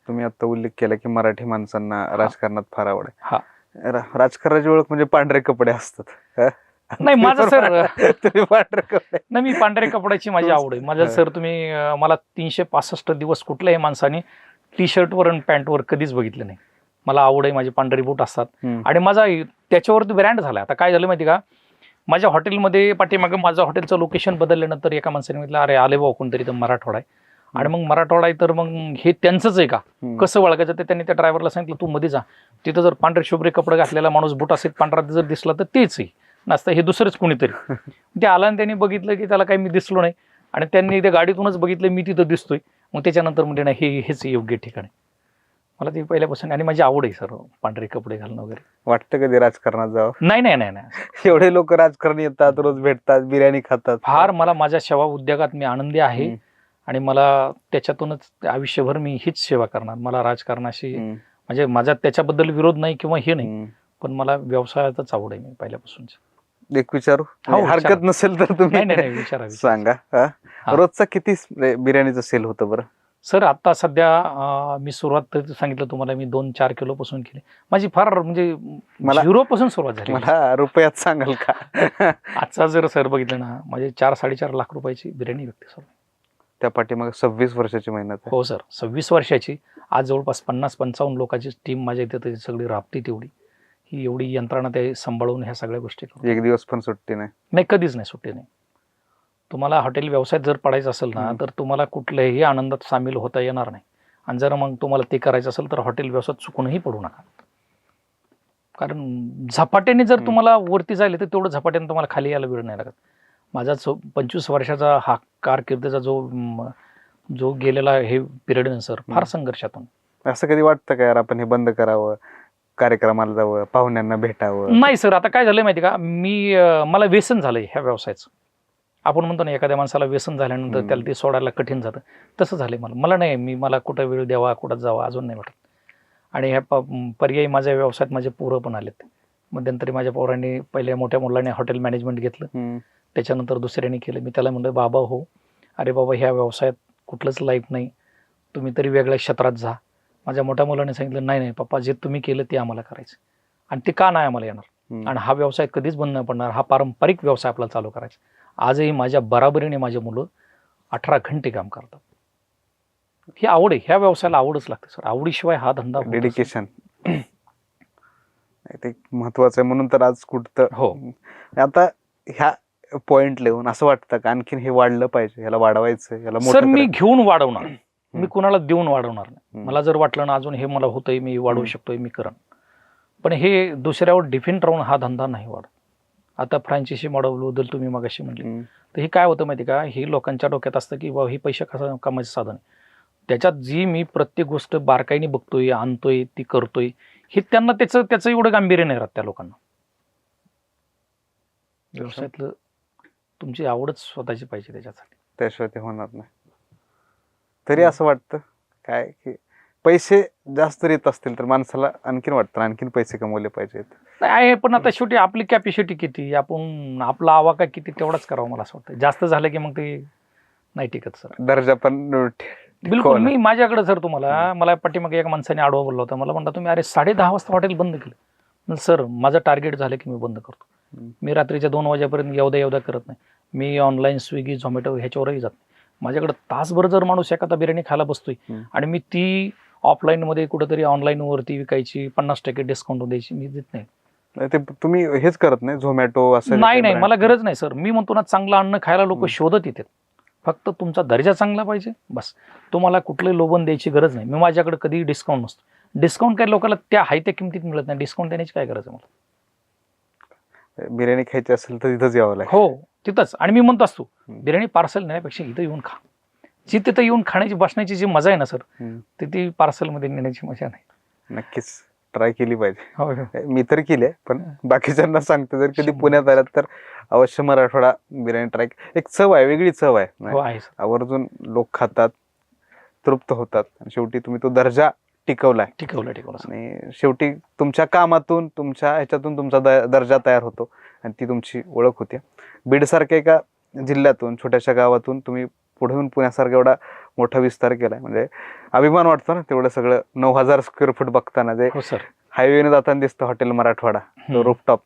तुम्ही आता उल्लेख केला की मराठी माणसांना राजकारणात फार आवड आहे. हा, राजकारणाची ओळख म्हणजे पांढरे कपडे असतात. नाही माझं सर पांढरे कपडे नाही, मी पांढऱ्या कपड्याची माझी आवड आहे. माझं सर तुम्ही मला 365 दिवस कुठल्याही माणसाने टी-शर्टवर आणि पॅन्टवर कधीच बघितलं नाही. मला आवड आहे, माझे पांढरी बूट असतात आणि माझा त्याच्यावरती ब्रँड झाला. आता काय झालं माहिती का, माझ्या हॉटेलमध्ये पाठीमागं माझं हॉटेलचं लोकेशन बदलल्यानंतर एका माणसाने म्हटलं अरे आले भाऊ कोणतरी तर मराठवाडा आहे. आणि मग मराठवाडा आहे तर मग हे त्यांचंच आहे का, कसं ओळखायचं ते त्यांनी त्या ड्रायव्हरला सांगितलं तू मध्ये जा, तिथं जर पांढरे शुभ्रे कपडे घातलेला माणूस बूट असेल पांढरा जर दिसला तर तेच आहे. नसतं हे दुसरंच कोणीतरी. ते आला आणि त्यांनी बघितलं की त्याला काही मी दिसलो नाही आणि त्यांनी त्या गाडीतूनच बघितलं मी तिथं दिसतोय. मग त्याच्यानंतर म्हणजे नाही हेच योग्य ठिकाण आहे. मला ते पहिल्यापासून आणि माझी आवड आहे सर पांढरे कपडे घालणं वगैरे. वाटतं कधी राजकारणात जावं? नाही नाही नाही नाही एवढे लोक राजकारणी येतात, रोज भेटतात, बिर्याणी खातात. फार मला माझ्या सेवा उद्योगात मी आनंदी आहे हम्म. आणि मला त्याच्यातूनच आयुष्यभर मी हीच सेवा करणार. मला राजकारणाशी म्हणजे माझा त्याच्याबद्दल विरोध नाही किंवा हे नाही, पण मला व्यवसायातच आवड आहे मी पहिल्यापासून. एक विचारू? हो, हरकत विचारा. नसेल तर नाही तुम्ही नाही नाही विचारा सांगा. हा. रोजचा किती बिर्याणीचं सेल होतं बरं? सर आता सध्या मी सुरुवात तर सांगितलं तुम्हाला मी 2-4 किलो पासून केली. माझी फार म्हणजे मला- 0 पासून सुरुवात झाली. मला रुपयात सांगाल का? आजचा जर सर बघितलं ना माझे 4-4.5 लाख रुपयाची बिर्याणी विकते सर. त्या पाठीमागे 26 वर्षाची मेहनत आहे. हो सर 26 वर्षाची. आज जवळपास 50-55 लोकांची टीम माझ्या इथे सगळी राबती तेवढी. ही एवढी यंत्रणा ते सांभाळून ह्या सगळ्या गोष्टी करून. एक दिवस पण सुट्टी नाही. नाही कधीच नाही सुट्टी नाही. तुम्हाला हॉटेल व्यवसायात जर पडायचं असेल ना तर तुम्हाला कुठल्याही आनंदात सामील होता येणार नाही. आणि जर मग तुम्हाला ते करायचं असेल तर हॉटेल व्यवसायात चुकूनही पडू नका. कारण झपाट्याने जर तुम्हाला वरती जायला तर तेवढं झपाट्याने तुम्हाला खाली यायला वेळ नाही लागत. माझा 25 वर्षाचा हा कारकिर्दीचा जो गेलेला हे पिरियड आहे सर फार संघर्षातून. असं कधी वाटतं का यार आपण हे बंद करावं, कार्यक्रमाला जावं, पाहुण्यांना भेटावं? नाही सर आता काय झालंय माहिती का मला व्यसन झालंय ह्या व्यवसायाचं. आपण म्हणतो ना एखाद्या माणसाला व्यसन झाल्यानंतर त्याला ते सोडायला कठीण जातं, तसं झालंय मला नाही मला कुठं वेळ द्यावा कुठं जावा अजून नाही वाटत. आणि ह्या पर्यायी माझ्या व्यवसायात माझे पोरं पण आलेत. मध्यंतरी माझ्या पोरांनी पहिल्या मोठ्या मुलाने हॉटेल मॅनेजमेंट घेतलं, त्याच्यानंतर दुसऱ्याने केलं. मी त्याला म्हणलं बाबा हो अरे बाबा ह्या व्यवसायात कुठलंच लाईफ नाही, तुम्ही तरी वेगळ्या क्षेत्रात जा. माझ्या मोठ्या मुलाने सांगितलं नाही पप्पा जे तुम्ही केलं ते आम्हाला करायचं आणि ते का नाही आम्हाला येणार आणि हा व्यवसाय कधीच बंद नाही पडणार. हा पारंपरिक व्यवसाय आपल्याला चालू करायचा. आजही माझ्या बराबरीने माझे मुलं 18 घंटे काम करतात. ही आवड आहे. ह्या व्यवसायाला आवडच लागते सर. आवडीशिवाय हा धंदा होतच नाही. डेडिकेशन ते महत्वाचं आहे. म्हणून तर आज कुठं हो आता ह्या पॉइंट लिहून असं वाटतं का आणखीन हे वाढलं पाहिजे, ह्याला वाढवायचं, ह्याला सर मी मोठं घेऊन वाढवणार, मी कुणाला देऊन वाढवणार नाही. मला जर वाटलं ना अजून हे मला होतंय मी वाढवू शकतोय मी करण, पण हे दुसऱ्यावर डिपेंड राहून हा धंदा नाही वाढत. आता फ्रँचायझी मॉडेलबद्दल तुम्ही मगाशी म्हणले तर हे काय होतं माहिती का, हे लोकांच्या डोक्यात असतं की बाबा हे पैसे कसं कमायचं साधन आहे. त्याच्यात जी मी प्रत्येक गोष्ट बारकाईने बघतोय आणतोय ती करतोय हे त्यांना त्याचं एवढं गांभीर्य नाही राहत त्या लोकांना. व्यवसायातलं तुमची आवडच स्वतःची पाहिजे त्याच्यासाठी, त्याशिवाय ते होणार नाही. तरी असं वाटतं काय की पैसे जास्त येत असतील तर माणसाला आणखीन वाटतं आणखीन पैसे कमवले पाहिजेत. आहे पण आता शेवटी आपली कॅपॅसिटी किती, आपण आपला आवाका किती तेवढाच करावं मला असं वाटतं. जास्त झालं की मग ते नाही टिकत सर. दर्जा पण बिलकुल. मी माझ्याकडे सर मला पाठीमागे एका माणसाने आडवा बोलला होता. मला म्हणता तुम्ही अरे 10:30 वाजता हॉटेल बंद केलं. सर माझं टार्गेट झालं की मी बंद करतो. मी रात्रीच्या 2 वाजेपर्यंत एवढा करत नाही. मी ऑनलाईन स्विगी झोमॅटो ह्याच्यावरही जात नाही. माझ्याकडे तासभर जर माणूस एखादा बिर्याणी खायला बसतोय आणि मी ती ऑफलाईन मध्ये कुठेतरी ऑनलाईन वरती विकायची 50% डिस्काउंट द्यायची मी देत नाही. ते तुम्ही हेच करत नाही झोमॅटो असं? नाही मला गरज नाही सर. मी म्हणतो ना चांगलं अन्न खायला लोक शोधत येतात. फक्त तुमचा दर्जा चांगला पाहिजे बस. तुम्हाला कुठलंही लोभन द्यायची गरज नाही. मी माझ्याकडे कधीही डिस्काउंट नसतो. डिस्काउंट काही लोकांना त्या हाय त्या किमतीत मिळत नाही. डिस्काउंट देण्याची काय गरज आहे मला. बिर्याणी खायची असेल तर तिथंच यावं लागेल. हो तिथंच. आणि मी म्हणतो असतो बिर्याणी पार्सल नेण्यापेक्षा इथं येऊन खा. जी तिथं येऊन खाण्याची बसण्याची जी मजा आहे ना सर ती पार्सल मध्ये नेण्याची मजा नाही. नक्कीच ट्राय केली पाहिजे. हो मी तर केली आहे पण बाकीच्यांना सांगतो जर कधी पुण्यात आलात तर अवश्य मराठवाडा बिर्याणी ट्राय. एक चव आहे, वेगळी चव आहे. हो आहे सर. आवर्जून लोक खातात, तृप्त होतात आणि शेवटी तुम्ही तो दर्जा टिकवलाय. टिकवलं आणि शेवटी तुमच्या कामातून तुमच्या ह्याच्यातून तुमचा दर्जा तयार होतो आणि ती तुमची ओळख होते. बीडसारख्या एका जिल्ह्यातून छोट्याशा गावातून तुम्ही पुढे येऊन पुण्यासारखा एवढा मोठा विस्तार केलाय म्हणजे अभिमान वाटतो ना. तेवढं सगळं 9,000 स्क्वेअर फूट बघताना जे हायवेने जाताना दिसतं हॉटेल मराठवाडा रूफटॉप.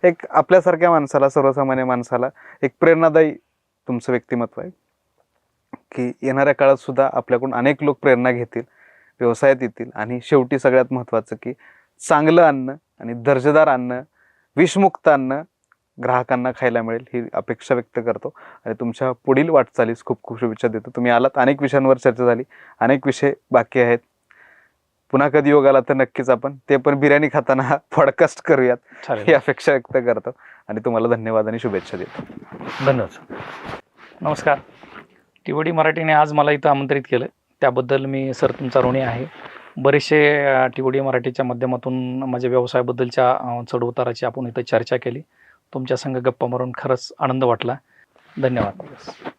एक आपल्यासारख्या माणसाला, सर्वसामान्य माणसाला एक प्रेरणादायी तुमचं व्यक्तिमत्व आहे की येणाऱ्या काळात सुद्धा आपल्याकडून अनेक लोक प्रेरणा घेतील, व्यवसायात येतील आणि शेवटी सगळ्यात महत्त्वाचं की चांगलं अन्न आणि दर्जेदार अन्न, विषमुक्त अन्न ग्राहकांना खायला मिळेल ही अपेक्षा व्यक्त करतो आणि तुमच्या पुढील वाटचालीस खूप खूप शुभेच्छा देतो. तुम्ही आलात, अनेक विषयांवर चर्चा झाली, अनेक विषय बाकी आहेत. पुन्हा कधी योग आला तर नक्कीच आपण ते पण बिर्याणी खाताना पॉडकास्ट करूयात ही चालेल, अपेक्षा व्यक्त करतो आणि तुम्हाला धन्यवाद आणि शुभेच्छा देतो. धन्यवाद. नमस्कार. TVD मराठीने आज मला इथं आमंत्रित केलं, त्याबद्दल मी सर तुमचा ऋणी आहे. बरेचसे TVD मराठीच्या माध्यमातून माझ्या व्यवसायाबद्दलच्या चढउताराची आपण इथं चर्चा केली. तुमच्या संग गप्पा मारून खरंच आनंद वाटला. धन्यवाद.